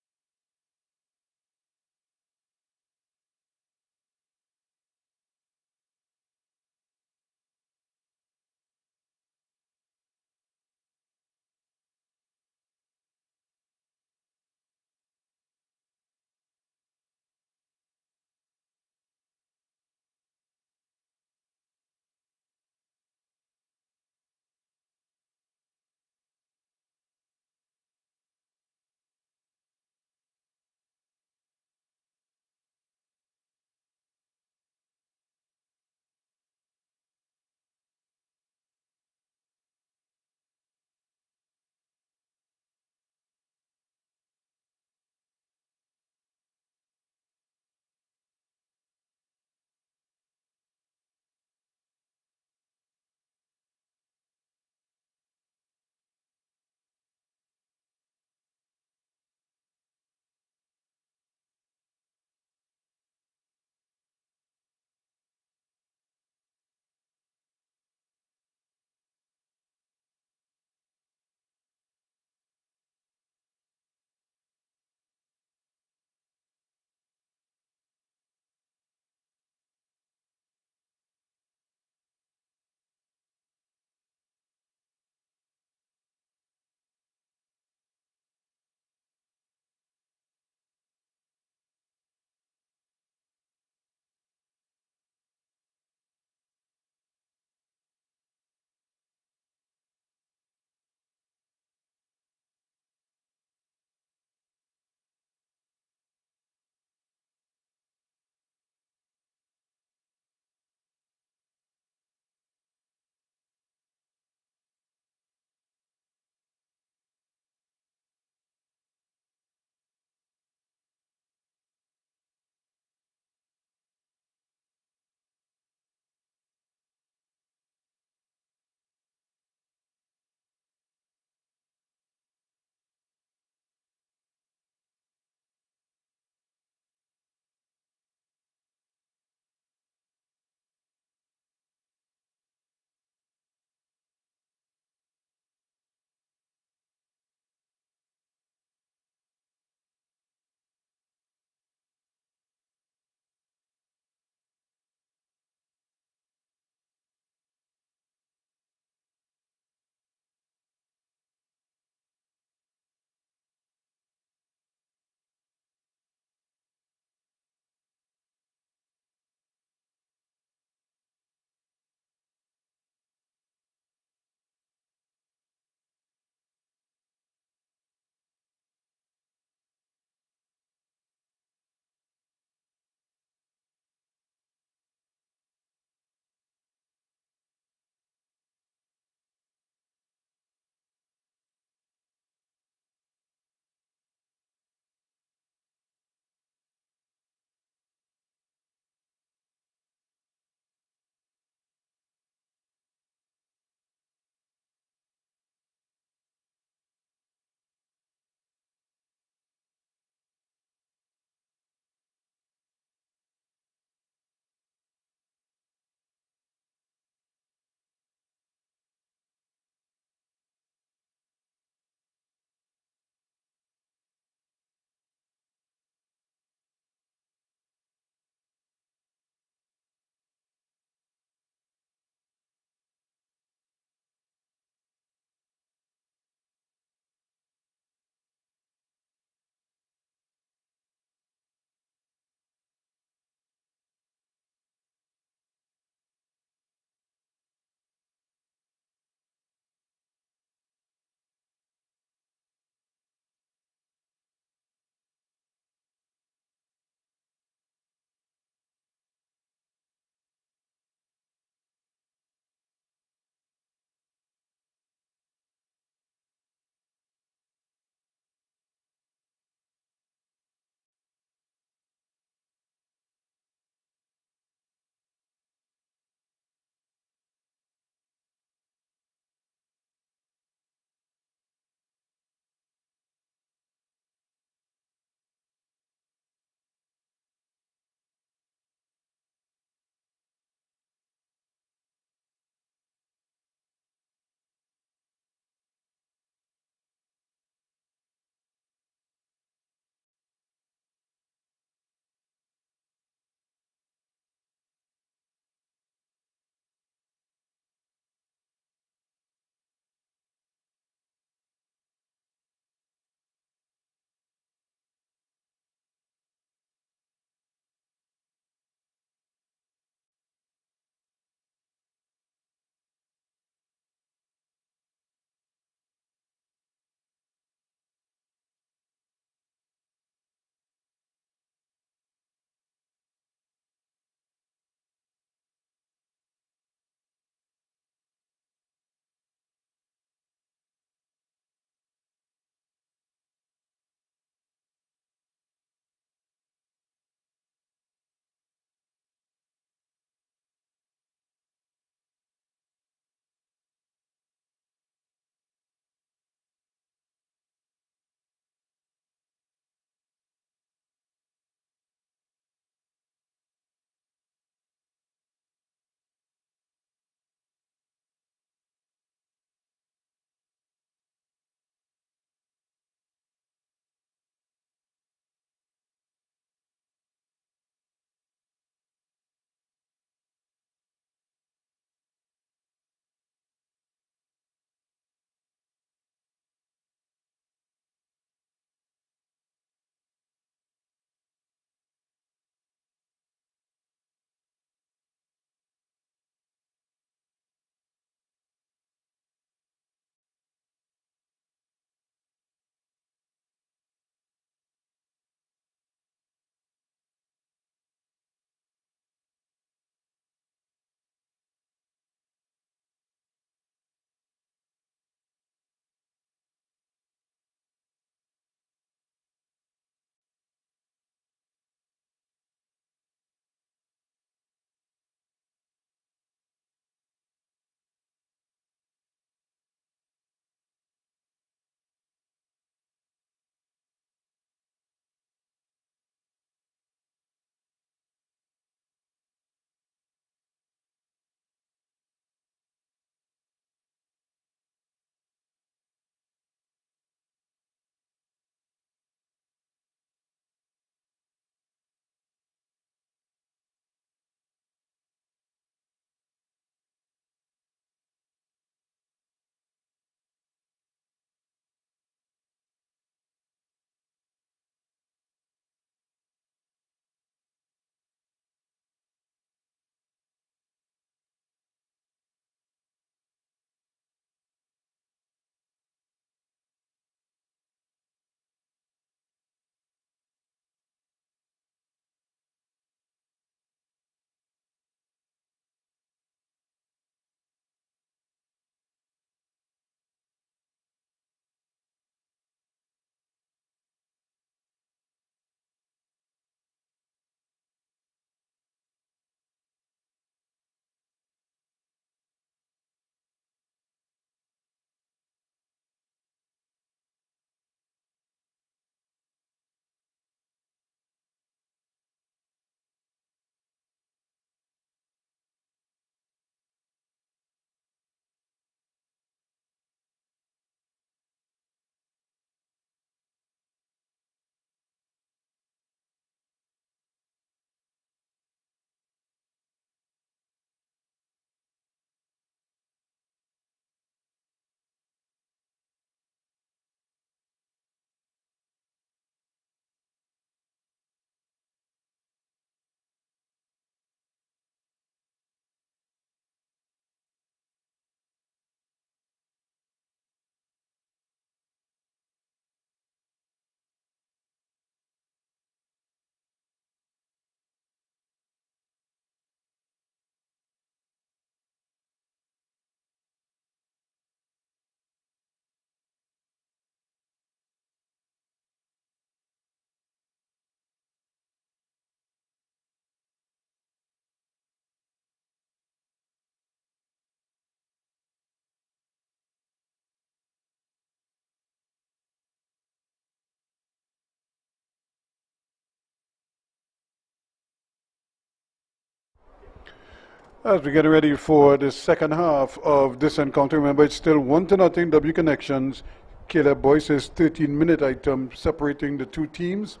As we get ready for the second half of this encounter, remember it's still 1-0 W Connections. Caleb Boyce's 13-minute item separating the two teams,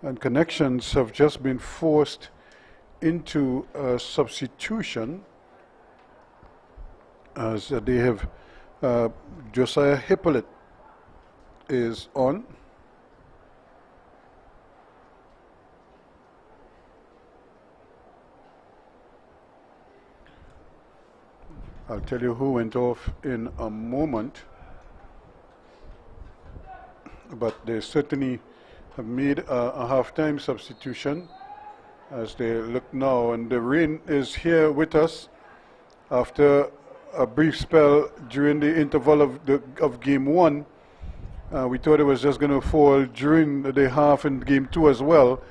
and Connections have just been forced into a substitution as they have Josiah Hippolyte is on. I'll tell you who went off in a moment, but they certainly have made a half-time substitution as they look now, and the rain is here with us after a brief spell during the interval of game one. We thought it was just going to fall during the half in game two as well,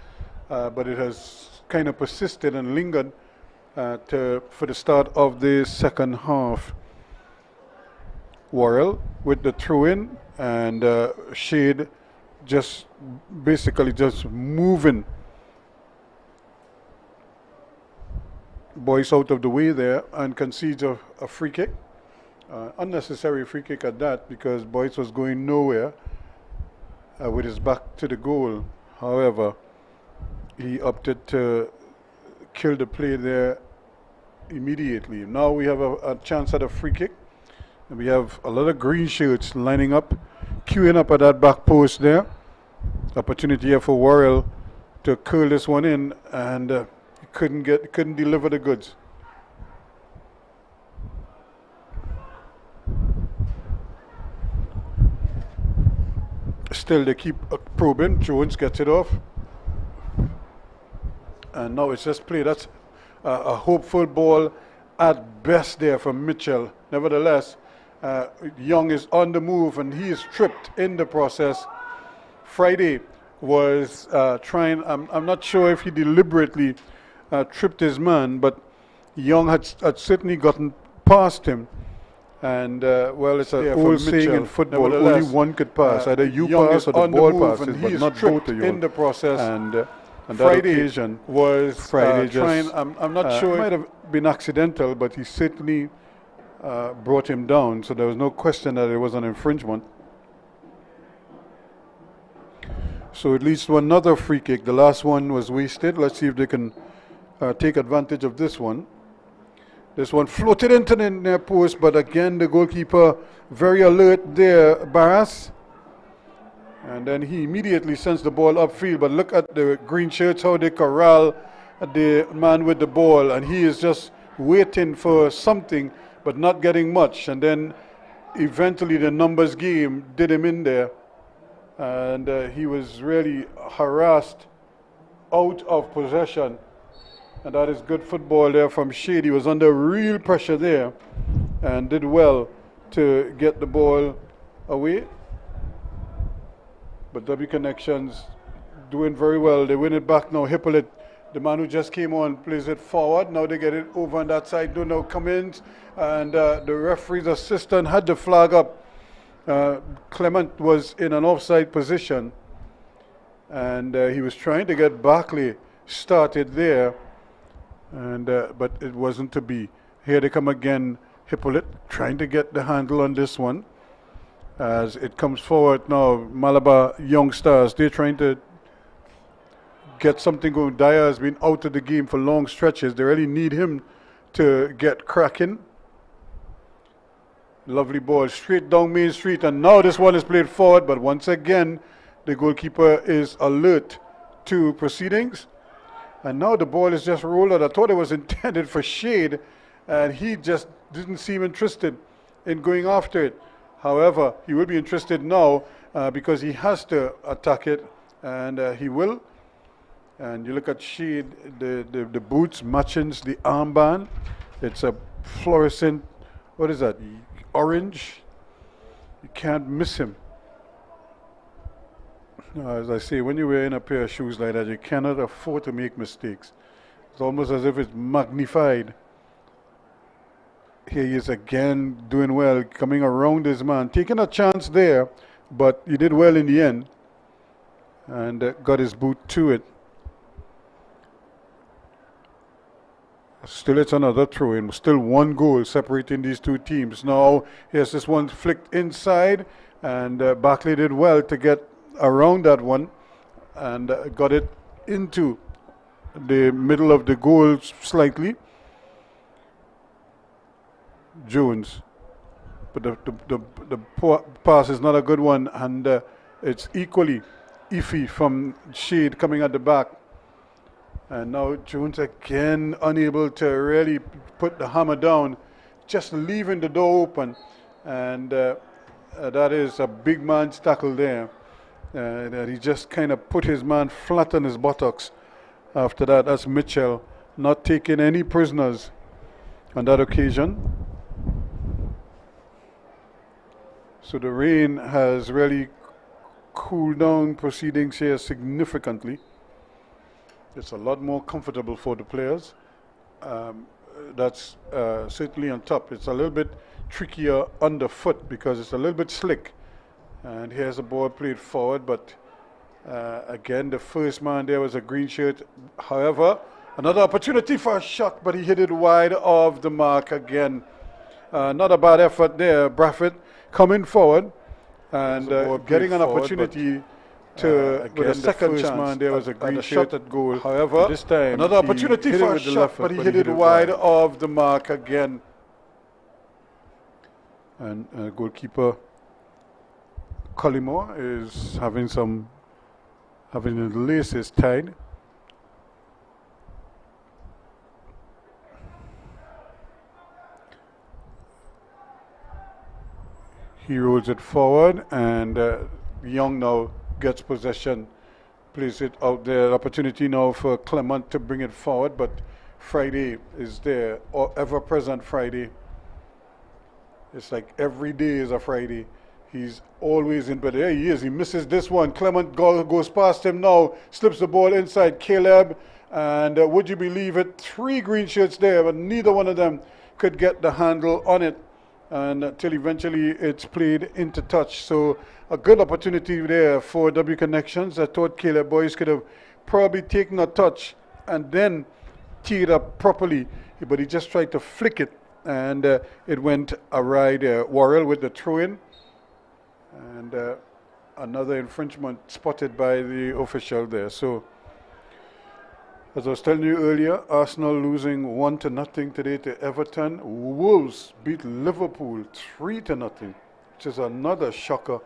but it has kind of persisted and lingered for the start of the second half. Worrell with the throw-in, and Shade just basically just moving Boyce out of the way there and concedes a free kick. Unnecessary free kick at that, because Boyce was going nowhere with his back to the goal. However, he opted to kill the play there immediately. Now we have a chance at a free kick. And we have a lot of green shirts lining up, queuing up at that back post there. Opportunity here for Worrell to curl this one in, and he couldn't deliver the goods. Still they keep probing. Jones gets it off, and now it's just play. That's a hopeful ball at best there from Mitchell. Nevertheless, Young is on the move and he is tripped in the process. Friday was trying, I'm not sure if he deliberately tripped his man, but Young had certainly gotten past him. And well, it's an old saying in football, only one could pass. Either you pass or the ball passes, but not both of you. In the process. And Friday occasion was trying, I'm not sure, it might have been accidental, but he certainly brought him down, so there was no question that it was an infringement. So it leads to another free kick. The last one was wasted. Let's see if they can take advantage of this one. This one floated into the near post, but again the goalkeeper very alert there, Barras. And then he immediately sends the ball upfield, but look at the green shirts, how they corral the man with the ball, and he is just waiting for something, but not getting much. And then eventually the numbers game did him in there, and he was really harassed out of possession. And that is good football there from Shade. He was under real pressure there and did well to get the ball away. But W Connections doing very well. They win it back now. Hippolyte, the man who just came on, plays it forward. Now they get it over on that side. Don't know Cummins, and the referee's assistant had the flag up. Clement was in an offside position, and he was trying to get Barkley started there, and but it wasn't to be. Here they come again. Hippolyte trying to get the handle on this one. As it comes forward now, Malabar Young Stars, they're trying to get something going. Dyer has been out of the game for long stretches. They really need him to get cracking. Lovely ball straight down Main Street, and now this one is played forward, but once again the goalkeeper is alert to proceedings, and now the ball is just rolled out. I thought it was intended for Shade, and he just didn't seem interested in going after it. However, he will be interested now because he has to attack it, and he will. And you look at Shade, the boots matching the armband. It's a fluorescent, what is that, orange? You can't miss him. As I say, when you're wearing a pair of shoes like that, you cannot afford to make mistakes. It's almost as if it's magnified. Here he is again, doing well, coming around his man, taking a chance there, but he did well in the end, and got his boot to it. Still, it's another throw-in. Still one goal separating these two teams. Now, here's this one flicked inside, and Barkley did well to get around that one and got it into the middle of the goal slightly. Jones, but the pass is not a good one, and it's equally iffy from Shade coming at the back. And now Jones again unable to really put the hammer down, just leaving the door open. And that is a big man's tackle there. That he just kind of put his man flat on his buttocks. After that, that's Mitchell, not taking any prisoners on that occasion. So the rain has really cooled down proceedings here significantly. It's a lot more comfortable for the players. That's certainly on top. It's a little bit trickier underfoot because it's a little bit slick. And here's the ball played forward, but again, the first man there was a green shirt. However, another opportunity for a shot, but he hit it wide of the mark again. Not a bad effort there. Braffett coming forward and getting an opportunity to with a second chance. Man there was a green shot at goal. However, this time another opportunity for a shot, but he hit it wide of the mark again. And goalkeeper Collymore is having the laces tied. He rolls it forward, and Young now gets possession, plays it out there. Opportunity now for Clement to bring it forward, but Friday is there, or ever-present Friday. It's like every day is a Friday. He's always in, but there he is. He misses this one. Clement goes past him now, slips the ball inside Caleb, and would you believe it, 3 green shirts there, but neither one of them could get the handle on it. And until eventually it's played into touch. So a good opportunity there for W Connections. I thought Caleb Boyce could have probably taken a touch and then teed up properly, but he just tried to flick it, and it went awry there. Worrell with the throw-in, and another infringement spotted by the official there. So, as I was telling you earlier, Arsenal losing 1-0 today to Everton. Wolves beat Liverpool 3-0, which is another shocker.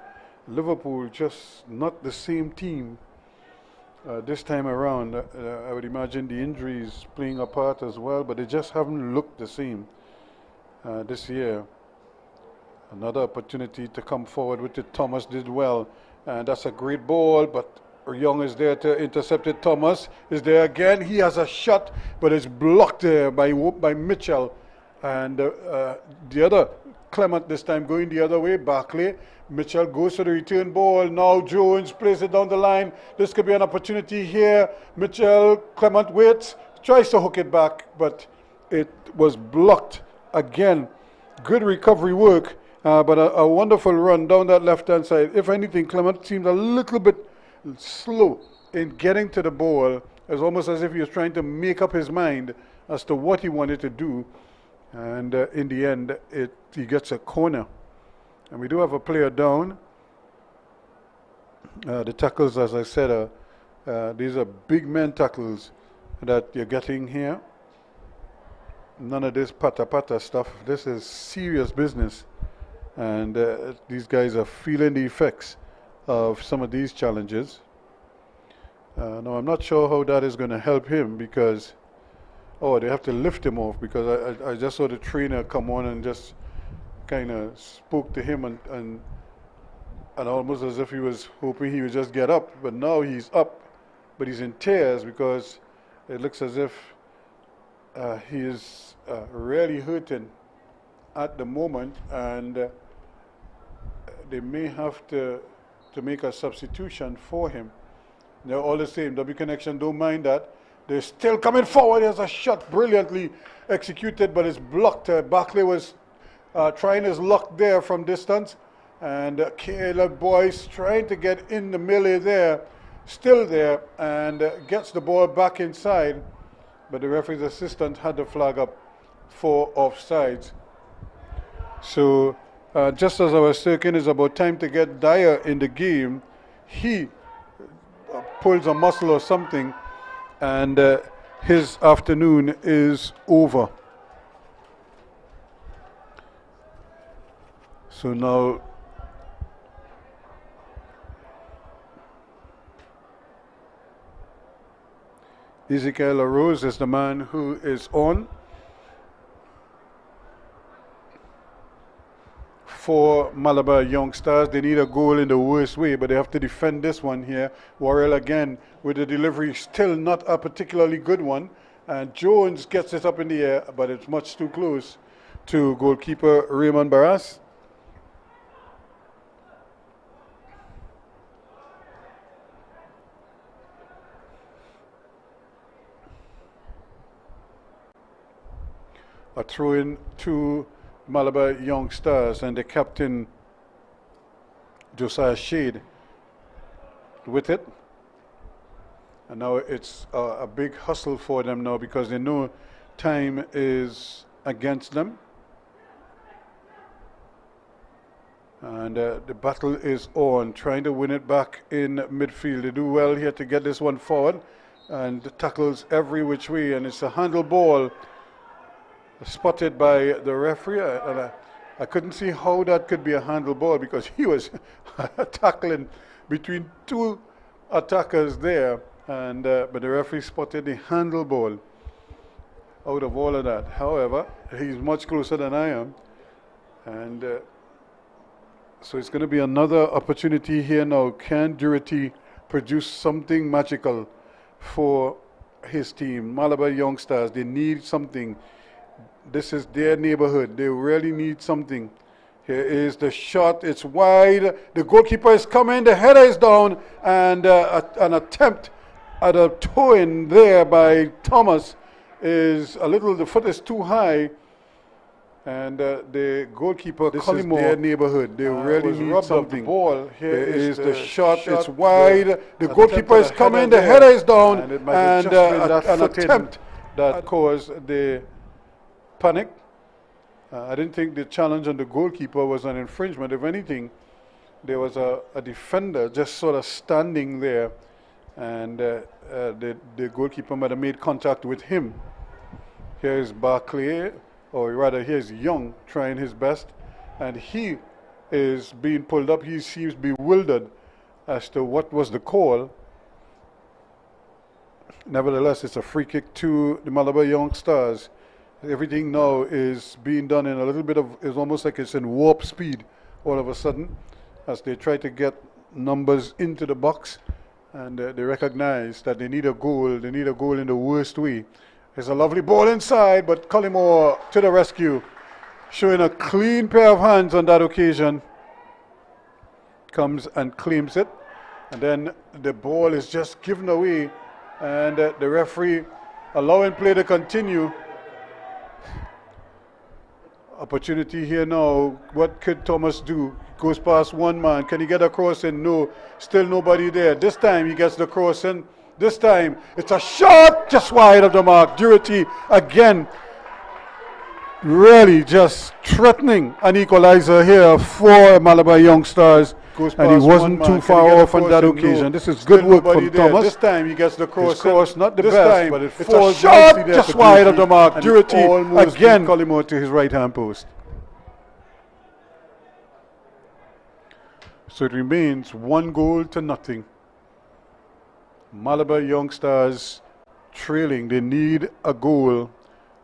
Liverpool just not the same team this time around. I would imagine the injuries playing a part as well, but they just haven't looked the same this year. Another opportunity to come forward with it. Thomas did well, and that's a great ball, but Young is there to intercept it. Thomas is there again. He has a shot, but it's blocked there by Mitchell. And the other, Clement this time going the other way, Barkley. Mitchell goes for the return ball. Now Jones plays it down the line. This could be an opportunity here. Mitchell, Clement waits, tries to hook it back, but it was blocked again. Good recovery work, but a wonderful run down that left-hand side. If anything, Clement seemed a little bit slow in getting to the ball. It's almost as if he was trying to make up his mind as to what he wanted to do, and in the end he gets a corner, and we do have a player down. The tackles, as I said, these are big men tackles that you're getting here. None of this pata stuff. This is serious business, and these guys are feeling the effects of some of these challenges. Now I'm not sure how that is going to help him, because they have to lift him off, because I just saw the trainer come on and just kind of spoke to him and almost as if he was hoping he would just get up, but now he's up, but he's in tears because it looks as if he is really hurting at the moment, and they may have to make a substitution for him. They're all the same. W Connection don't mind that. They're still coming forward. There's a shot brilliantly executed, but it's blocked. Barkley was trying his luck there from distance, and Caleb Boyce trying to get in the melee there, still there, and gets the ball back inside. but the referee's assistant had the flag up for offsides. So just as I was saying, it's about time to get Dyer in the game. He pulls a muscle or something, and his afternoon is over. So now Ezekiel Arose is the man who is on for Malabar Youngsters. They need a goal in the worst way, but they have to defend this one here. Worrell again with the delivery, still not a particularly good one. And Jones gets it up in the air, but it's much too close to goalkeeper Raymond Barras. A throw in to Malabar Youngsters, and the captain Josiah Shade with it. And now it's a big hustle for them now because they know time is against them. And the battle is on, trying to win it back in midfield. They do well here to get this one forward, and the tackles every which way, and it's a handle ball spotted by the referee. And I couldn't see how that could be a handle ball because he was tackling between two attackers there, and but the referee spotted the handle ball out of all of that. However, he's much closer than I am, and so it's going to be another opportunity here now. Can Durity produce something magical for his team? Malabar Youngsters, they need something. This is their neighborhood. They really need something. Here is the shot. It's wide. The goalkeeper is coming. The header is down. And an attempt at a toe-in there by Thomas is a little, the foot is too high. And the goalkeeper, this is their neighborhood. They really need something. The ball. Here is the shot. It's wide. The goalkeeper is coming. The header is down. And an attempt that caused the panic. I didn't think the challenge on the goalkeeper was an infringement. If anything, there was a defender just sort of standing there, and the goalkeeper might have made contact with him. Here's Barclay, or rather here's Young trying his best, and he is being pulled up. He seems bewildered as to what was the call. Nevertheless, it's a free kick to the Malabar Youngsters. Everything now is being done in a little bit of, it's almost like it's in warp speed all of a sudden as they try to get numbers into the box, and they recognize that they need a goal. They need a goal in the worst way. There's a lovely ball inside, but Collymore to the rescue, showing a clean pair of hands on that occasion. Comes and claims it, and then the ball is just given away, and the referee allowing play to continue. Opportunity here now. What could Thomas do? Goes past one man. Can he get a cross in? No. Still nobody there. This time he gets the cross in. This time it's a shot just wide of the mark. Durity again really just threatening an equalizer here for Malabar Youngsters. And he wasn't too far off on that occasion. No. This is good work from Thomas. This time he gets the cross. His cross, not the best, but it falls shot just wide of the mark. Durity again. Collymore to his right-hand post. So it remains 1-0-0. Malabar Youngsters trailing. They need a goal.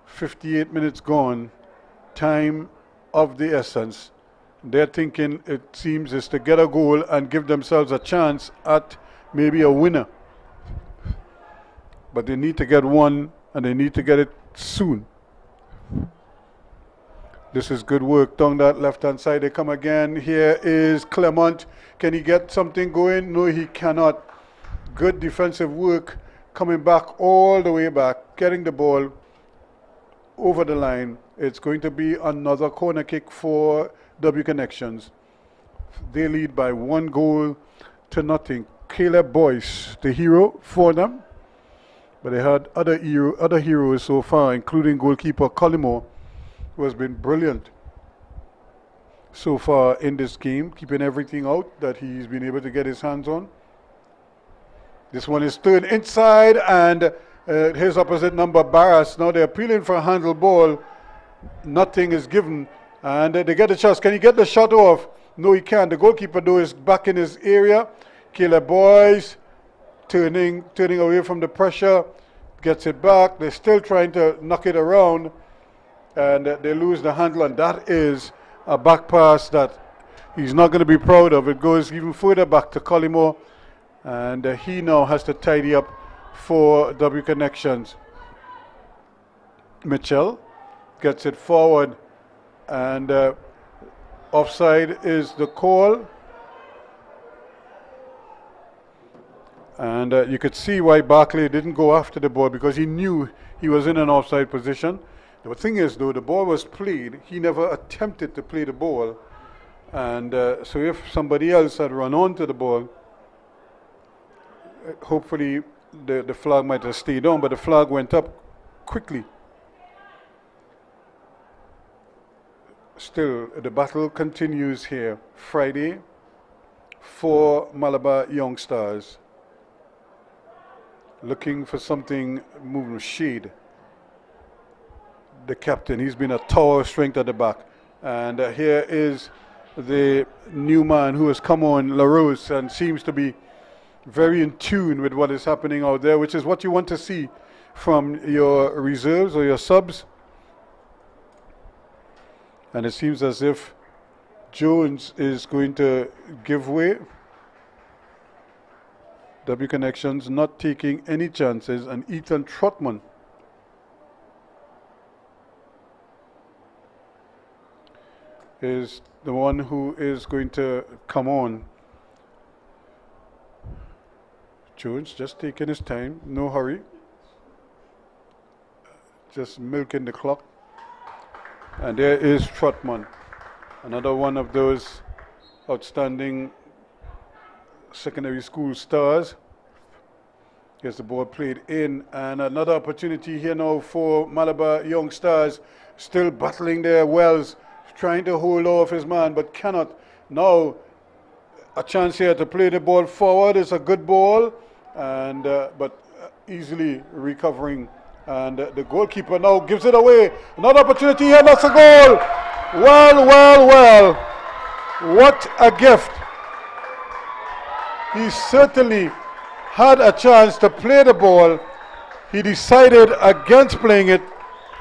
58 minutes gone. Time of the essence. Their thinking, it seems, is to get a goal and give themselves a chance at maybe a winner. But they need to get one, and they need to get it soon. This is good work down that left-hand side. They come again. Here is Clement. Can he get something going? No, he cannot. Good defensive work, coming back all the way back, getting the ball over the line. It's going to be another corner kick for W Connections. They lead by 1-0-0. Caleb Boyce, the hero for them. But they had other heroes so far, including goalkeeper Collymore, who has been brilliant so far in this game, keeping everything out that he's been able to get his hands on. This one is turned inside, and his opposite number, Barras. Now they're appealing for a handle ball. Nothing is given, and they get the chance. Can he get the shot off? No, he can't. The goalkeeper, though, is back in his area. Caleb Boys turning away from the pressure, gets it back. They're still trying to knock it around, and they lose the handle, and that is a back pass that he's not going to be proud of. It goes even further back to Collymore, and he now has to tidy up for W Connections. Mitchell gets it forward, and offside is the call. And you could see why Barclay didn't go after the ball, because he knew he was in an offside position. The thing is, though, the ball was played. He never attempted to play the ball. And so if somebody else had run onto the ball, hopefully the flag might have stayed on, but the flag went up quickly. Still, the battle continues here. Friday for Malabar Young Stars. Looking for something moving. Shade, the captain, he's been a tower of strength at the back. And here is the new man who has come on, LaRose, and seems to be very in tune with what is happening out there, which is what you want to see from your reserves or your subs. And it seems as if Jones is going to give way. W Connections not taking any chances, and Ethan Trotman is the one who is going to come on. Jones just taking his time, no hurry, just milking the clock. And there is Trotman, another one of those outstanding secondary school stars. Here's the ball played in, and another opportunity here now for Malabar Young Stars, still battling there. Wells trying to hold off his man, but cannot. Now a chance here to play the ball forward. It's a good ball, and but easily recovering, and the goalkeeper now gives it away. Another opportunity here, that's a goal. Well, what a gift. He certainly had a chance to play the ball. He decided against playing it,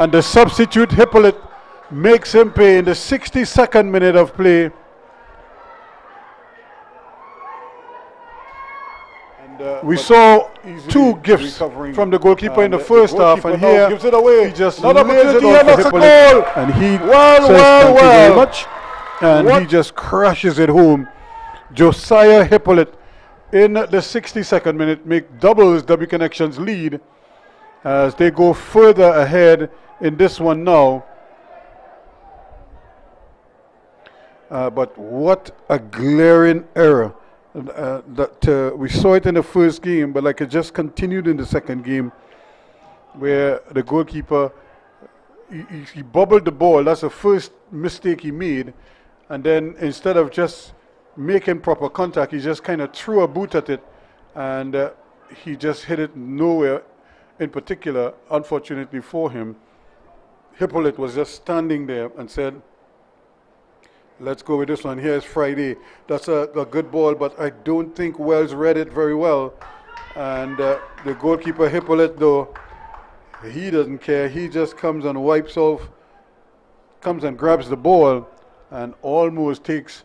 and the substitute Hippolyte makes him pay in the 62nd minute of play. And we saw two gifts from the goalkeeper in the first half, and here gives it away. He just lays it off to Hippolyte, and he says thank you very much, and he just crashes it home. Josiah Hippolyte in the 62nd minute doubles W Connections lead as they go further ahead in this one now. But what a glaring error. That we saw it in the first game, but like it just continued in the second game, where the goalkeeper, he bobbled the ball. That's the first mistake he made, and then instead of just making proper contact, he just kind of threw a boot at it, and he just hit it nowhere in particular. Unfortunately for him, Hippolyte was just standing there and said, let's go with this one. Here's Friday. That's a good ball, but I don't think Wells read it very well. And the goalkeeper, Hippolyte, though, he doesn't care. He just comes and comes and grabs the ball and almost takes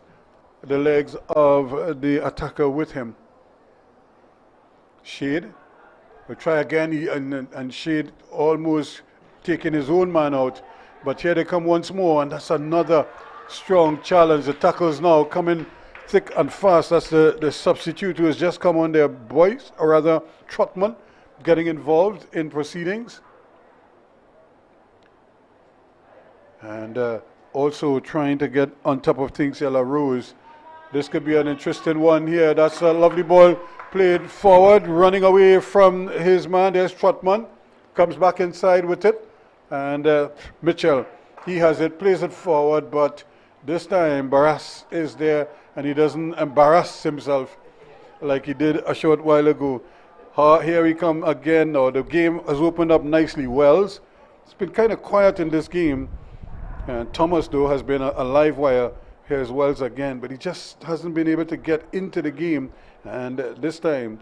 the legs of the attacker with him. Shade will try again, and Shade almost taking his own man out. But here they come once more, and that's another strong challenge. The tackles now coming thick and fast. That's the substitute who has just come on there, Boyce, or rather Trotman, getting involved in proceedings. And also trying to get on top of things, Ella Rose. This could be an interesting one here. That's a lovely ball Played forward, running away from his man. There's Trotman. Comes back inside with it. And Mitchell, he has it, plays it forward, but this time Barras is there and he doesn't embarrass himself like he did a short while ago. Here we come again now. The game has opened up nicely. Wells, it's been kind of quiet in this game. And Thomas, though, has been a live wire. Here's Wells again, but he just hasn't been able to get into the game. And this time,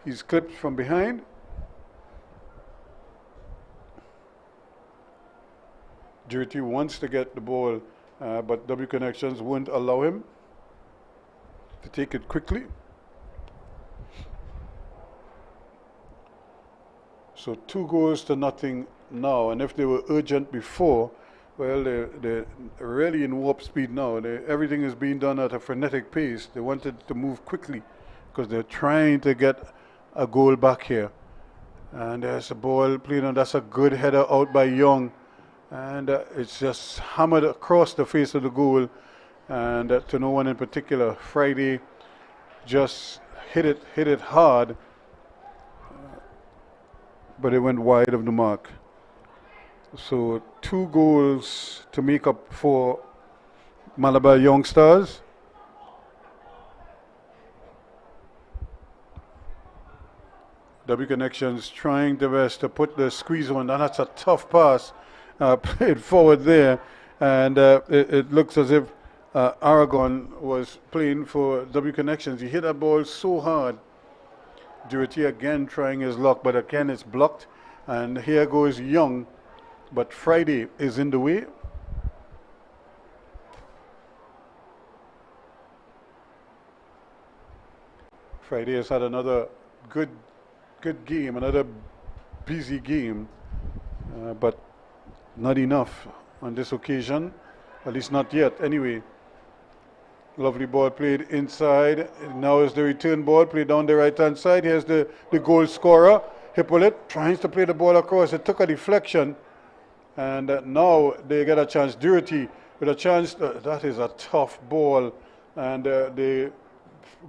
he's clipped from behind. Duty wants to get the ball, but W Connections won't allow him to take it quickly. So 2-0 now, and if they were urgent before, well, they're really in warp speed now. Everything is being done at a frenetic pace. They wanted to move quickly because they're trying to get a goal back here. And there's a ball played on. That's a good header out by Young. And it's just hammered across the face of the goal. And to no one in particular. Friday just hit it hard. But it went wide of the mark. So 2 goals to make up for Malabar Young Stars. W Connections trying their best to put the squeeze on, and that's a tough pass played forward there. And it looks as if Aragon was playing for W Connections. He hit that ball so hard. Duty again trying his luck, but again it's blocked. And here goes Young. But Friday is in the way. Friday has had another good game, another busy game, but not enough on this occasion, at least not yet. Anyway, lovely ball played inside. Now is the return ball played down the right-hand side. Here's the goal scorer, Hippolyte, tries to play the ball across. It took a deflection. And now they get a chance. Durity with a chance. That is a tough ball. And the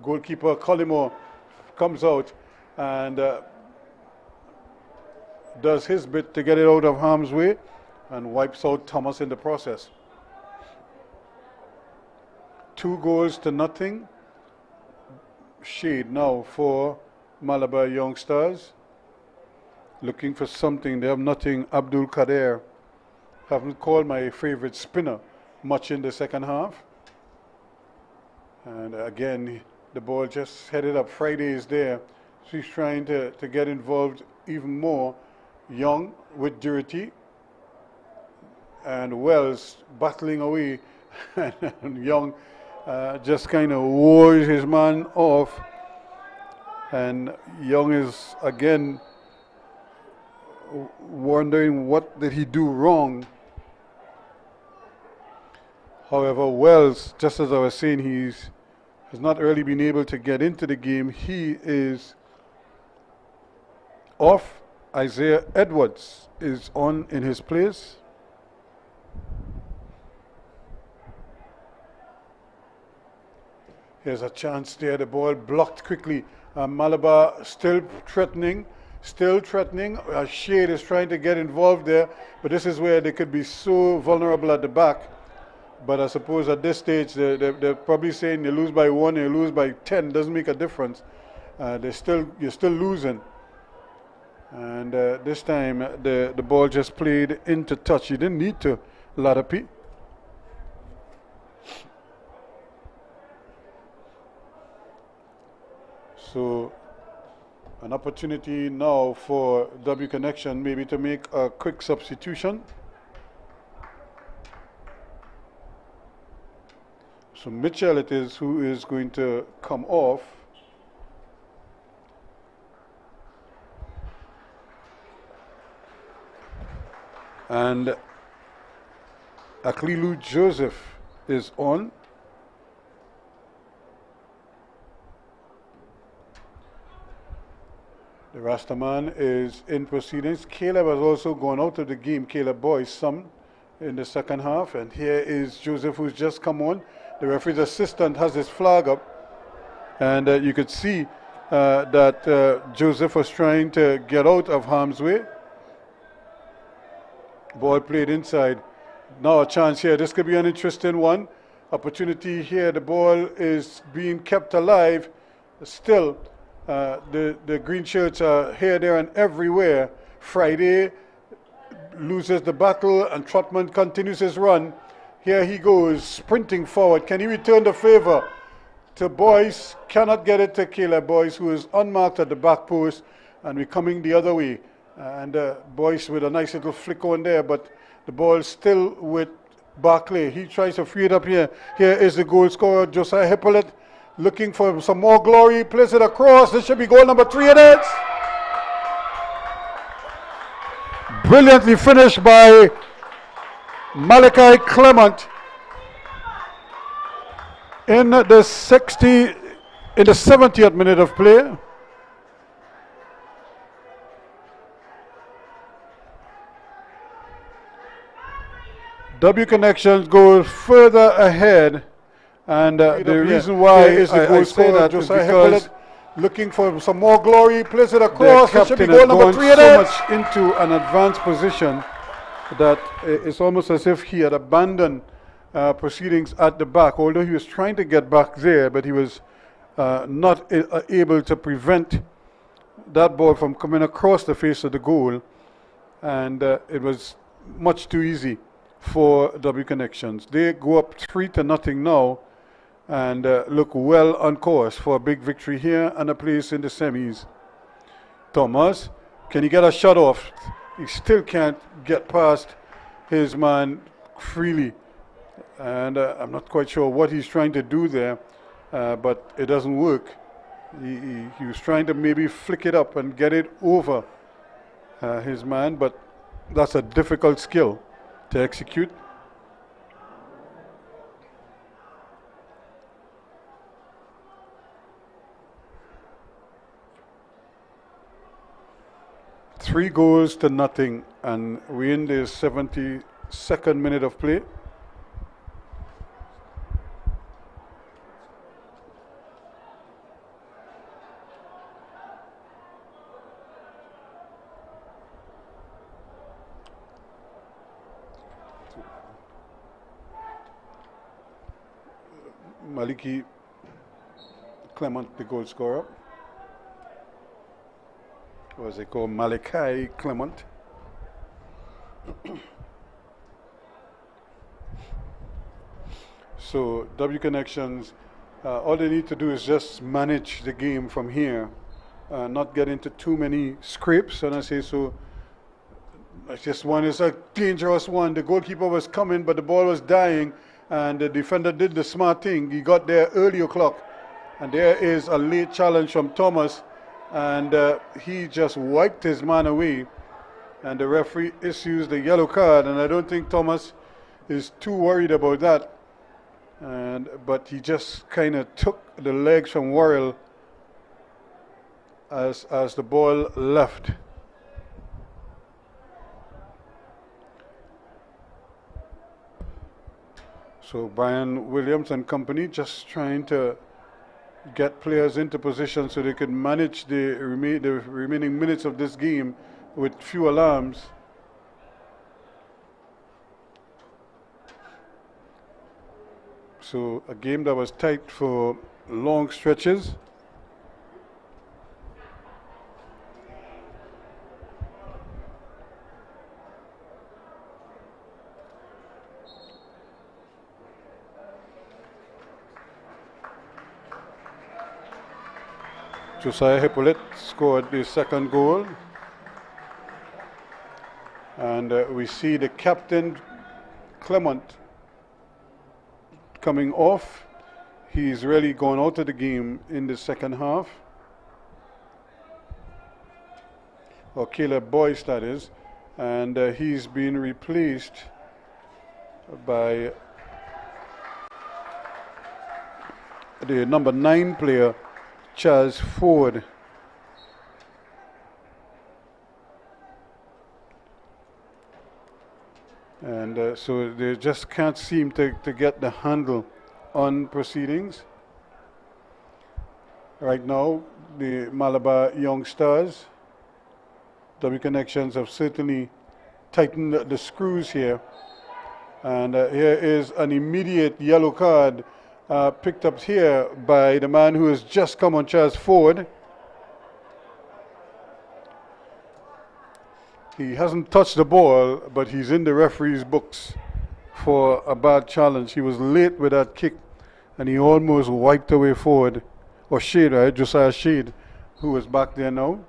goalkeeper, Collymore, comes out and does his bit to get it out of harm's way and wipes out Thomas in the process. 2-0. Shade now for Malabar Young Stars. Looking for something. They have nothing. Abdul Kader. Haven't called my favorite spinner much in the second half. And again, the ball just headed up. Friday is there. She's trying to get involved even more. Young with Durity. And Wells battling away. And Young just kind of wore his man off. And Young is again wondering what did he do wrong. However, Wells, just as I was saying, has not really been able to get into the game. He is off. Isaiah Edwards is on in his place. Here's a chance there. The ball blocked quickly. Malabar still threatening. Shade is trying to get involved there, but this is where they could be so vulnerable at the back. But I suppose at this stage they're probably saying you lose by 1, you lose by 10, doesn't make a difference. You're still losing. And this time the ball just played into touch. You didn't need to, Ladapi. So an opportunity now for W Connection maybe to make a quick substitution. So Mitchell it is who is going to come off. And Aklilu Joseph is on. The Rastaman is in proceedings. Caleb has also gone out of the game. Caleb Boyce some in the second half. And here is Joseph who's just come on. The referee's assistant has his flag up. And you could see that Joseph was trying to get out of harm's way. Ball played inside. Now a chance here. This could be an interesting one. Opportunity here. The ball is being kept alive. Still, the green shirts are here, there, and everywhere. Friday loses the battle, and Trotman continues his run. Here he goes, sprinting forward. Can he return the favor to Boyce? Cannot get it to Caleb Boyce, who is unmarked at the back post, and we're coming the other way. And Boyce with a nice little flick on there, but the ball still with Barclay. He tries to free it up here. Here is the goal scorer, Josiah Hippolyte, looking for some more glory. Plays it across. This should be goal number 3 in it. Brilliantly finished by Malachi Clement in the 70th minute of play. W Connections goes further ahead, and the reason why is the goal say that is because looking for some more glory, plays it across. The captain has gone so much into an advanced position that it's almost as if he had abandoned proceedings at the back, although he was trying to get back there, but he was not able to prevent that ball from coming across the face of the goal, and it was much too easy for W Connections. They go up 3-0 now and look well on course for a big victory here and a place in the semis. Thomas, can he get a shot off? He still can't get past his man freely, and I'm not quite sure what he's trying to do there, but it doesn't work. He was trying to maybe flick it up and get it over his man, but that's a difficult skill to execute. Three goals to nothing, and we're in the 72nd minute of play. Maliki Clement, the goal scorer. Or as they call Malachi Clement. So W Connections, all they need to do is just manage the game from here, not get into too many scrapes. And I say so. This one is a dangerous one. The goalkeeper was coming, but the ball was dying. And the defender did the smart thing. He got there early o'clock. And there is a late challenge from Thomas. And he just wiped his man away. And the referee issues the yellow card. And I don't think Thomas is too worried about that. But he just kind of took the legs from Worrell as the ball left. So Brian Williams and company just trying to get players into position so they could manage the remaining minutes of this game with few alarms. So a game that was tight for long stretches. Josiah Hippolyte scored the second goal. And we see the captain, Clement, coming off. He's really gone out of the game in the second half. Or Caleb Boyce, that is. And he's been replaced by the number 9 player, Chaz Ford. And so they just can't seem to get the handle on proceedings. Right now, the Malabar Young Stars. W Connections have certainly tightened the screws here. And here is an immediate yellow card picked up here by the man who has just come on charge forward. He hasn't touched the ball, but he's in the referee's books for a bad challenge. He was late with that kick, and he almost wiped away forward. Or Shade, right? Josiah Shade, who was back there now.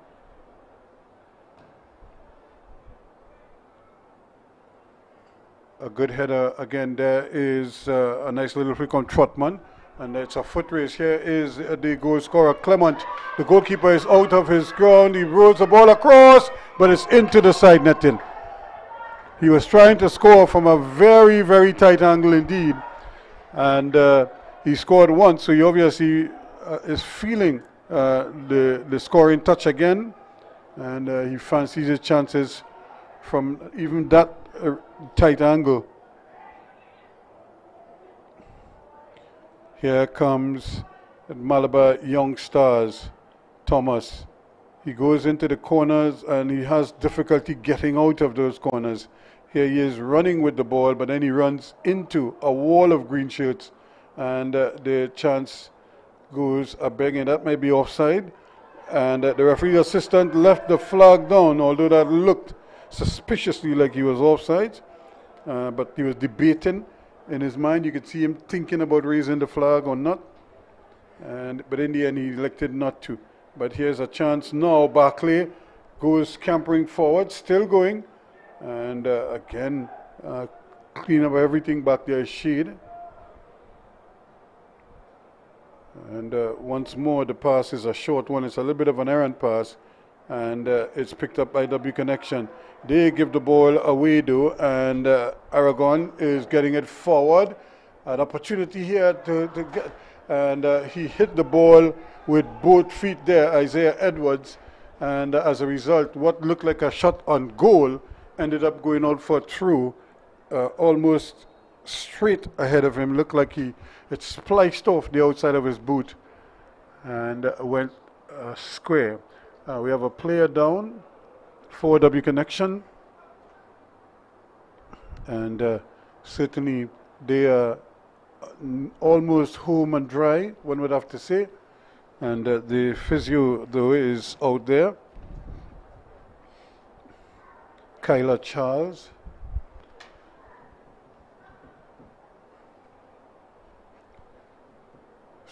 A good header again. There is a nice little flick on Trotman, and it's a foot race. Here is the goal scorer, Clement. The goalkeeper is out of his ground. He rolls the ball across, but it's into the side netting. He was trying to score from a very, very tight angle indeed, and he scored once, so he obviously is feeling the scoring touch again, and he fancies his chances from even that tight angle. Here comes Malabar Young Stars, Thomas. He goes into the corners and he has difficulty getting out of those corners. Here he is running with the ball, but then he runs into a wall of green shirts, and the chance goes a begging. That might be offside, and the referee assistant left the flag down, although that looked suspiciously like he was offside, but he was debating in his mind. You could see him thinking about raising the flag or not, but in the end he elected not to. But here's a chance now. Barclay goes scampering forward, still going, and again clean up everything back there. Shade, and once more the pass is a short one. It's a little bit of an errant pass, and it's picked up by W Connection. They give the ball away though, and Aragon is getting it forward. An opportunity here to get, and he hit the ball with both feet there, Isaiah Edwards, and as a result, what looked like a shot on goal ended up going out for a through, almost straight ahead of him. Looked like it spliced off the outside of his boot and went square. We have a player down for W Connection, and certainly they are almost home and dry, one would have to say. And the physio, though, is out there. Kyla Charles.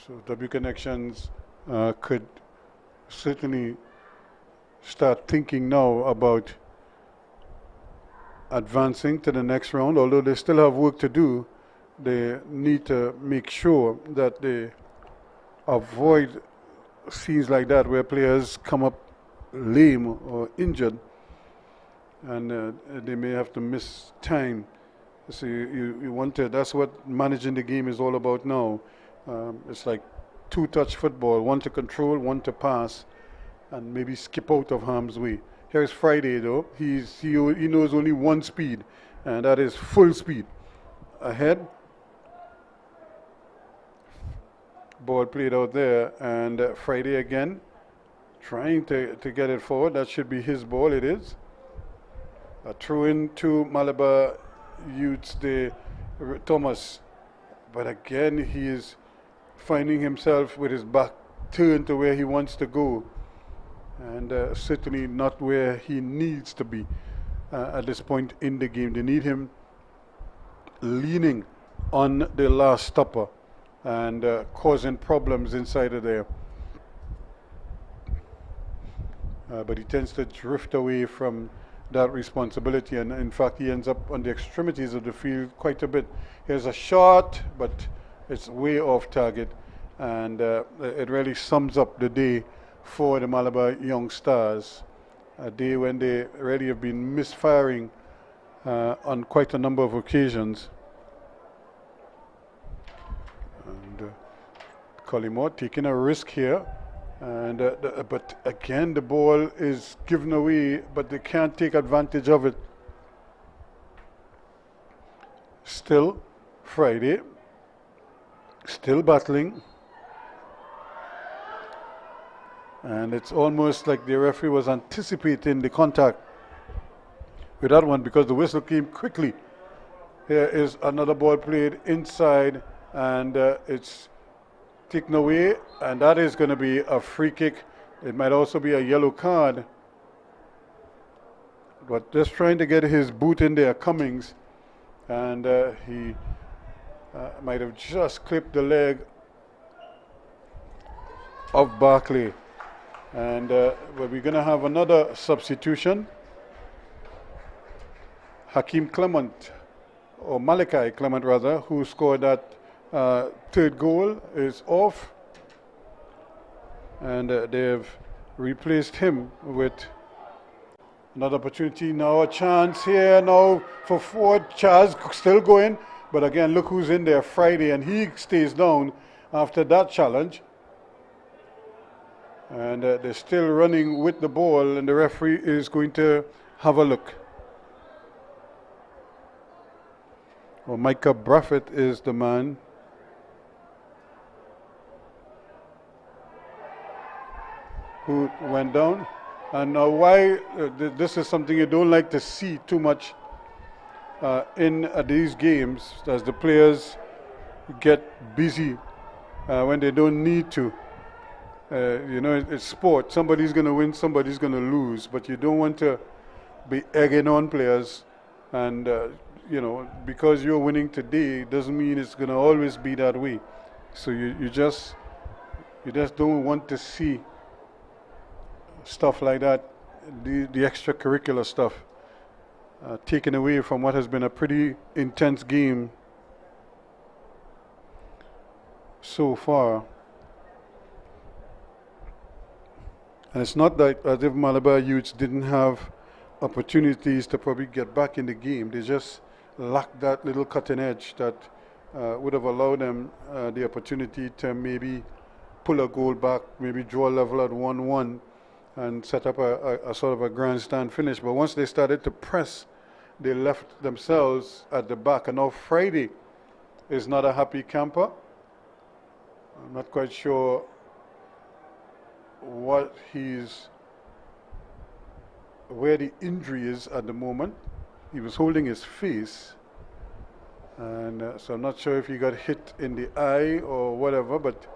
So W Connections could certainly start thinking now about advancing to the next round. Although they still have work to do, they need to make sure that they avoid scenes like that where players come up lame or injured, and they may have to miss time. So you want to, that's what managing the game is all about now. It's like two-touch football, one to control, one to pass, and maybe skip out of harm's way. Here's Friday though. He knows only one speed, and that is full speed. Ahead. Ball played out there, and Friday again trying to get it forward. That should be his ball. It is. A throw in to Malabar Youths, Thomas. But again, he is finding himself with his back turned to where he wants to go, and certainly not where he needs to be at this point in the game. They need him leaning on the last stopper and causing problems inside of there. But he tends to drift away from that responsibility, and in fact he ends up on the extremities of the field quite a bit. Here's a shot, but it's way off target, and it really sums up the day for the Malabar Young Stars. A day when they really have been misfiring on quite a number of occasions. And Collymore taking a risk here, and but again the ball is given away, but they can't take advantage of it. Still Friday, still battling. And it's almost like the referee was anticipating the contact with that one because the whistle came quickly. Here is another ball played inside, and it's taken away, and that is going to be a free kick. It might also be a yellow card. But just trying to get his boot in there, Cummings, and he might have just clipped the leg of Barkley. And but we're going to have another substitution. Hakeem Clement, or Malachi Clement rather, who scored that third goal, is off. And they've replaced him with another opportunity. Now a chance here now for Ford. Chaz still going. But again, look who's in there, Friday, and he stays down after that challenge. And they're still running with the ball, and the referee is going to have a look. Well, Micah Braffett is the man. Who went down. And why this is something you don't like to see too much in these games, as the players get busy when they don't need to. You know, it's sport. Somebody's going to win, somebody's going to lose, but you don't want to be egging on players. And you know, because you're winning today doesn't mean it's going to always be that way. So you just don't want to see stuff like that, the extracurricular stuff, taken away from what has been a pretty intense game so far. And it's not that as if Malabar youths didn't have opportunities to probably get back in the game. They just lacked that little cutting edge that would have allowed them the opportunity to maybe pull a goal back, maybe draw level at 1-1 and set up a sort of a grandstand finish. But once they started to press, they left themselves at the back. And now Friday is not a happy camper. I'm not quite sure where the injury is at the moment. He was holding his face, and so I'm not sure if he got hit in the eye or whatever, but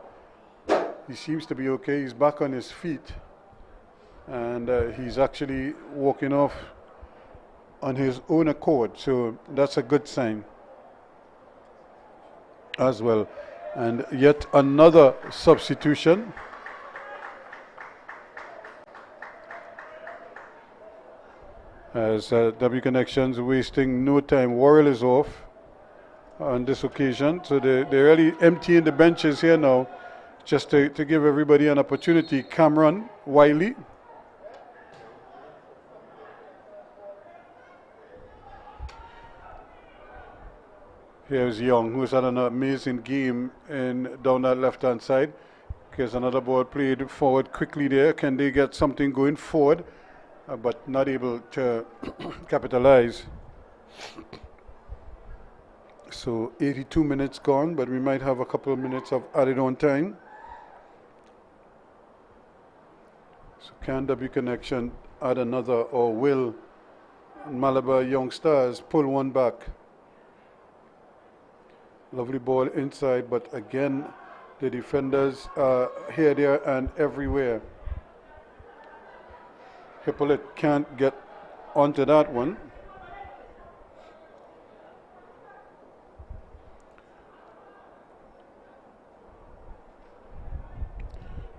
he seems to be okay. He's back on his feet, and he's actually walking off on his own accord, so that's a good sign as well. And yet another substitution. As W Connections wasting no time. Worrell is off on this occasion, so they're really emptying the benches here now, just to give everybody an opportunity. Cameron Wiley. Here's Young, who's had an amazing game down that left-hand side. Here's another ball played forward quickly there. Can they get something going forward? But not able to capitalize. So 82 minutes gone, but we might have a couple of minutes of added on time. So can W Connection add another, or will Malabar Young Stars pull one back? Lovely ball inside, but again, the defenders are here, there, and everywhere. Hippolyte can't get onto that one.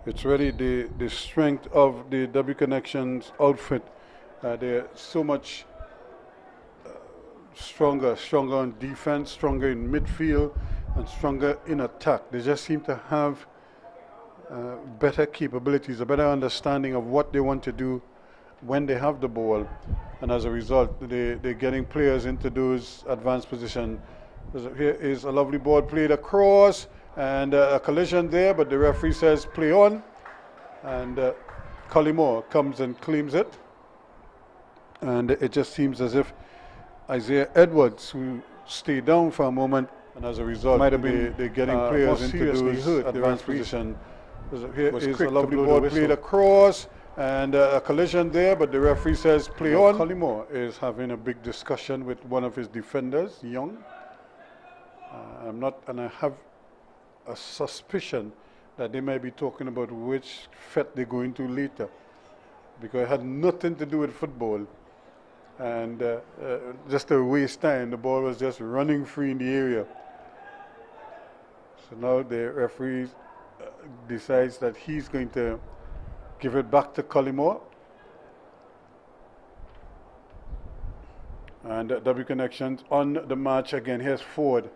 It's really the strength of the W Connections outfit. They're so much stronger on defense, stronger in midfield, and stronger in attack. They just seem to have better capabilities, a better understanding of what they want to do when they have the ball, and as a result they're getting players into those advanced positions. Here is a lovely ball played across, and a collision there, but the referee says play on, and Collymore comes and claims it. And it just seems as if Isaiah Edwards, who stayed down for a moment, and as a result might have been they're getting players into those advanced positions Here is a lovely ball played across, and a collision there, but the referee says play on. Collymore is having a big discussion with one of his defenders, Young. I have a suspicion that they may be talking about which fete they're going to later, because it had nothing to do with football. And just to waste time, the ball was just running free in the area. So now the referee decides that he's going to give it back to Collymore. And W Connections on the march again. Here's Ford.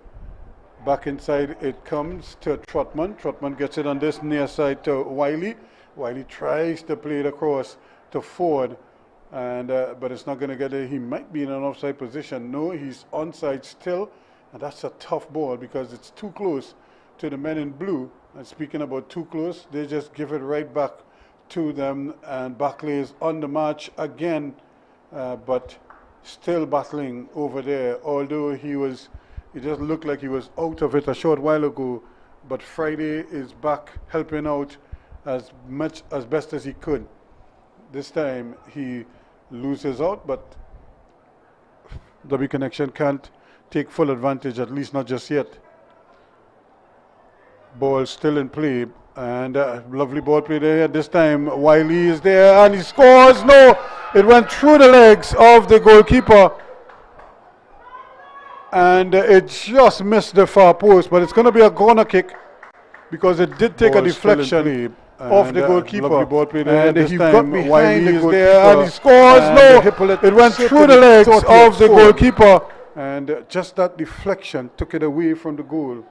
Back inside it comes to Trotman. Trotman gets it on this near side to Wiley. Wiley tries to play it across to Ford, and but it's not going to get it. He might be in an offside position. No, he's onside still, and that's a tough ball because it's too close to the men in blue. And speaking about too close, they just give it right back to them, and Barclay is on the march again, but still battling over there, although it just looked like he was out of it a short while ago, but Friday is back helping out as best as he could. This time he loses out, but W Connection can't take full advantage, at least not just yet. Ball still in play, and lovely ball play there. This time Wiley is there and he scores. No, it went through the legs of the goalkeeper, and it just missed the far post, but it's going to be a corner kick because it did take a deflection off the goalkeeper. Ball play there. And he got behind the goalkeeper and he scores. No, it went through the legs of the goalkeeper, and just that deflection took it away from the goal.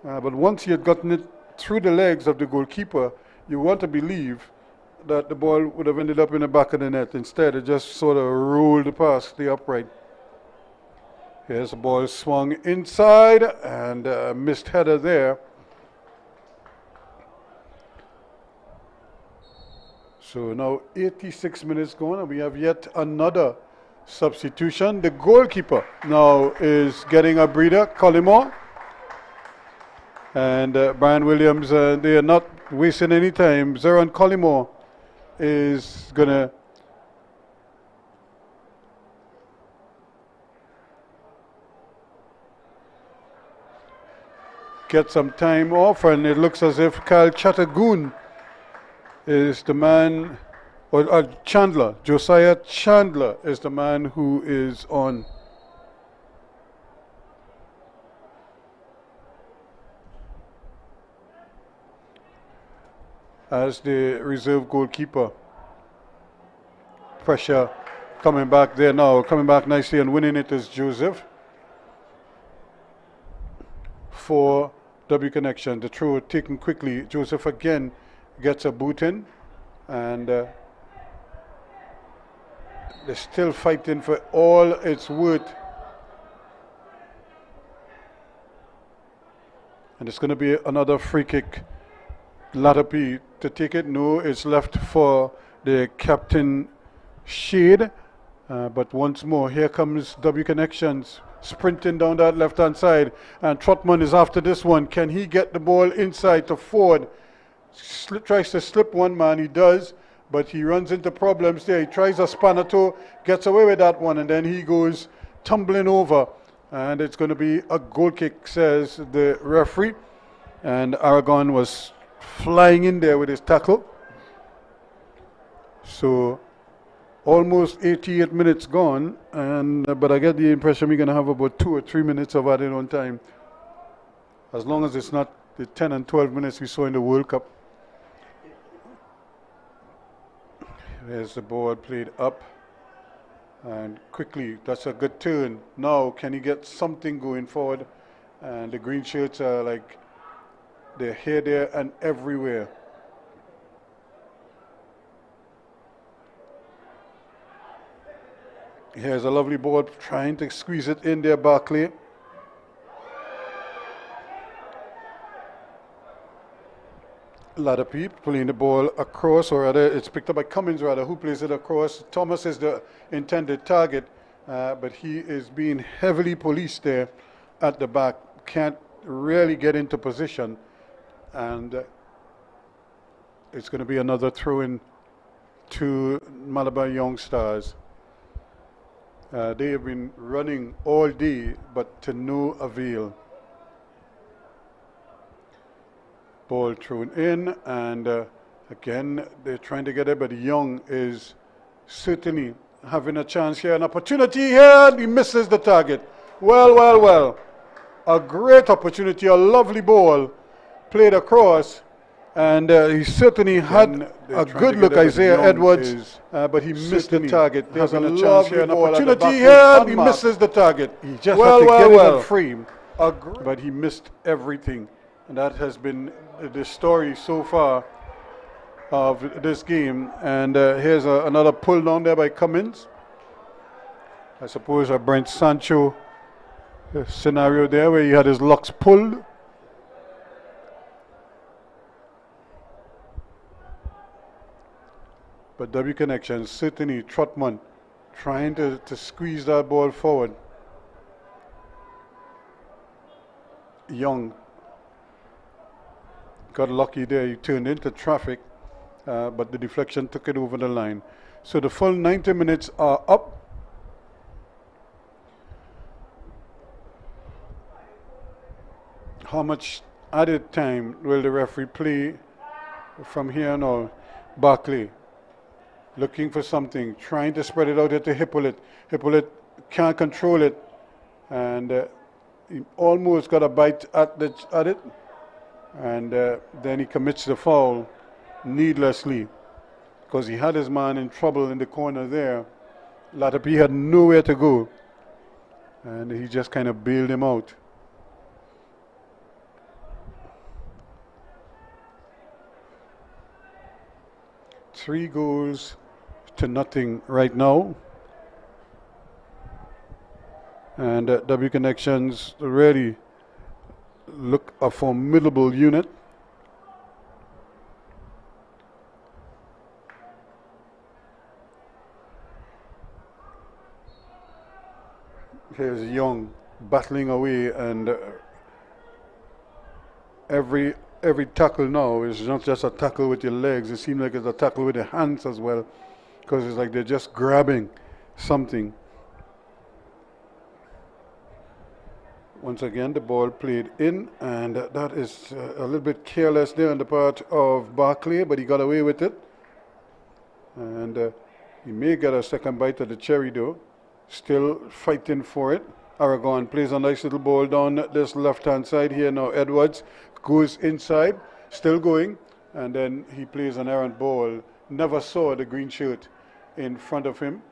But once he had gotten it through the legs of the goalkeeper, you want to believe that the ball would have ended up in the back of the net. Instead, it just sort of rolled past the upright. Here's the ball swung inside, and a missed header there. So now 86 minutes gone, and we have yet another substitution. The goalkeeper now is getting a breather, Collymore. And Brian Williams, they are not wasting any time. Zeron Collymore is going to get some time off, and it looks as if Kyle Chattagoon is the man, or Chandler, Josiah Chandler is the man who is on. As the reserve goalkeeper. Pressure coming back there now, coming back nicely and winning it is Joseph for W Connection. The throw taken quickly. Joseph again gets a boot in, and they're still fighting for all it's worth. And it's going to be another free kick. Latapi to take it. No, it's left for the captain Shade. But once more, here comes W Connections sprinting down that left-hand side. And Trotman is after this one. Can he get the ball inside to Ford? Tries to slip one man. He does, but he runs into problems there. He tries a spanner toe, gets away with that one, and then he goes tumbling over. And it's going to be a goal kick, says the referee. And Aragon was flying in there with his tackle. So almost 88 minutes gone, and but I get the impression we're going to have about 2 or 3 minutes of added on time, as long as it's not the 10 and 12 minutes we saw in the World Cup. There's the ball played up, and quickly, that's a good turn. Now can he get something going forward? And the green shirts are like, they're here, there, and everywhere. Here's a lovely ball, trying to squeeze it in there, Barclay. Latapi playing the ball across, or rather, it's picked up by Cummins, rather, who plays it across. Thomas is the intended target, but he is being heavily policed there at the back. Can't really get into position. And It's going to be another throw-in to Malabar Young Stars. They have been running all day, but to no avail. Ball thrown in, and again, they're trying to get it, but Young is certainly having a chance here, an opportunity here, and he misses the target. Well. A great opportunity, a lovely ball played across, and he certainly had a good look, Isaiah Edwards, but he missed the target. There's a chance here, an opportunity here, and he misses the target. He just had to get it in frame, but he missed everything. And that has been the story so far of this game. And here's another pull down there by Cummins. I suppose a Brent Sancho scenario there where he had his locks pulled. But W Connection, certainly Trotman trying to squeeze that ball forward. Young got lucky there, he turned into traffic, but the deflection took it over the line. So the full 90 minutes are up. How much added time will the referee play from here now? Barkley looking for something, trying to spread it out here to Hippolyte. Hippolyte can't control it, and he almost got a bite at it, and then he commits the foul needlessly because he had his man in trouble in the corner there. Latapi had nowhere to go, and he just kind of bailed him out. Three goals to nothing right now. And W Connections really look a formidable unit. Here's Young battling away, and every tackle now is not just a tackle with your legs. It seems like it's a tackle with your hands as well, because it's like they're just grabbing something. Once again, the ball played in, and that is a little bit careless there on the part of Barkley, but he got away with it. And he may get a second bite of the cherry though. Still fighting for it. Aragon plays a nice little ball down this left-hand side here now. Edwards goes inside, still going, and then he plays an errant ball. Never saw the green shirt in front of him,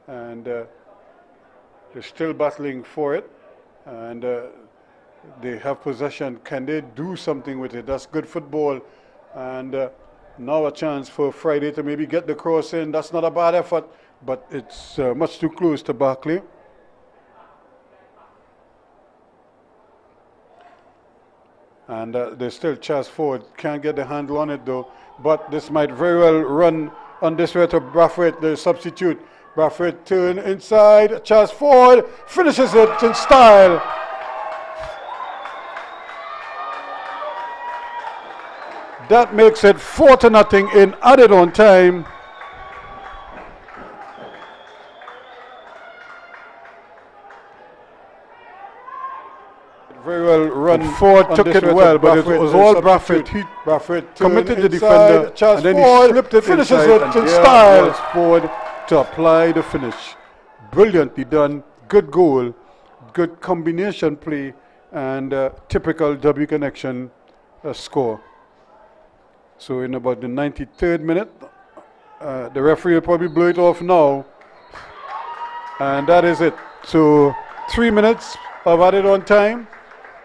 and they're still battling for it, and they have possession. Can they do something with it? That's good football, and now a chance for Friday to maybe get the cross in. That's not a bad effort, but it's much too close to Barkley. And there's still Chas Ford. Can't get the handle on it though. But this might very well run on this way to Brathwaite, the substitute. Brathwaite turn inside. Chas Ford finishes it in style. That makes it 4-0 in added on time. Very well run. Ford took it well, but it was all Brathwaite. He committed the defender, and then he slipped it, finishes it in style. Ford to apply the finish. Brilliantly done. Good goal. Good combination play, and typical W Connection score. So in about the 93rd minute, the referee will probably blow it off now, and that is it. So 3 minutes of added on time.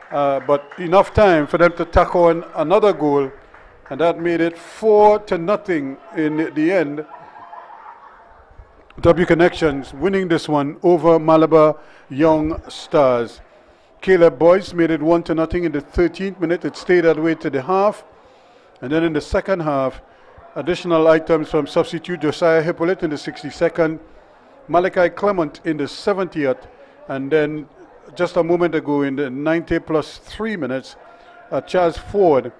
But enough time for them to tack on another goal, and that made it 4-0 in the end. W Connections winning this one over Malabar Young Stars. Caleb Boyce made it 1-0 in the 13th minute. It stayed that way to the half, and then in the second half, additional items from substitute Josiah Hippolyte in the 62nd, Malachi Clement in the 70th, and then just a moment ago in the 90 plus 3 minutes, Chas Ford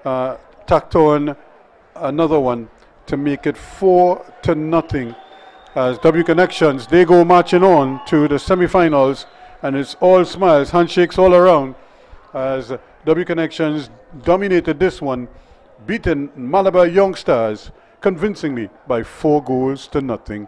tacked on another one to make it 4-0. As W Connections, they go marching on to the semi-finals, and it's all smiles, handshakes all around, as W Connections dominated this one, beating Malabar Young Stars convincingly by 4-0.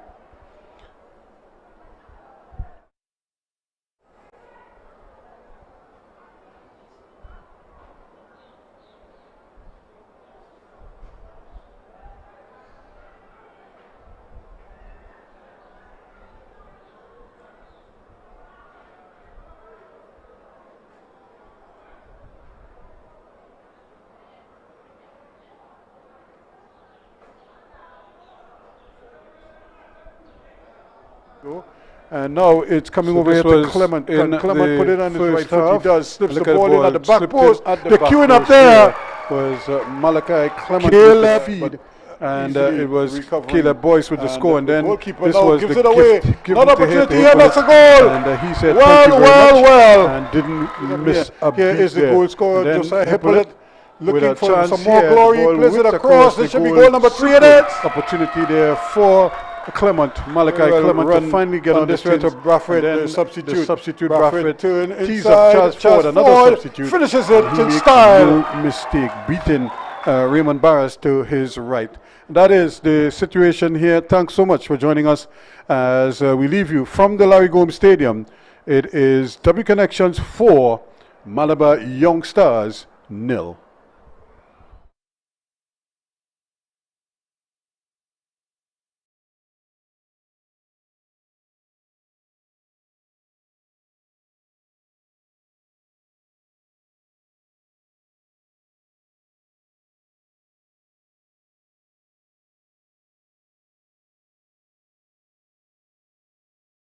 And now it's coming over here to Clement. Clement put it on his right foot. He does. Slips the ball in at the back post. The queuing up there was Malachi Clement with the feed. And it was Caleb Boyce with the score. And then this was the gift given to him. That's a goal. And he said thank you very much. And didn't miss a beat. Here is the goal scorer, Josiah Hippolyte. Looking for some more glory. Plays it across. This should be goal number 3 in it. Opportunity there for Clement, Malachi Clement to finally get on this way to Bradford, the substitute Bradford tees up Charles Ford, another substitute, finishes it in style. No mistake, beating Raymond Barras to his right. That is the situation here. Thanks so much for joining us as we leave you from the Larry Gomes Stadium. It is W Connections 4, Malabar Young Stars 0.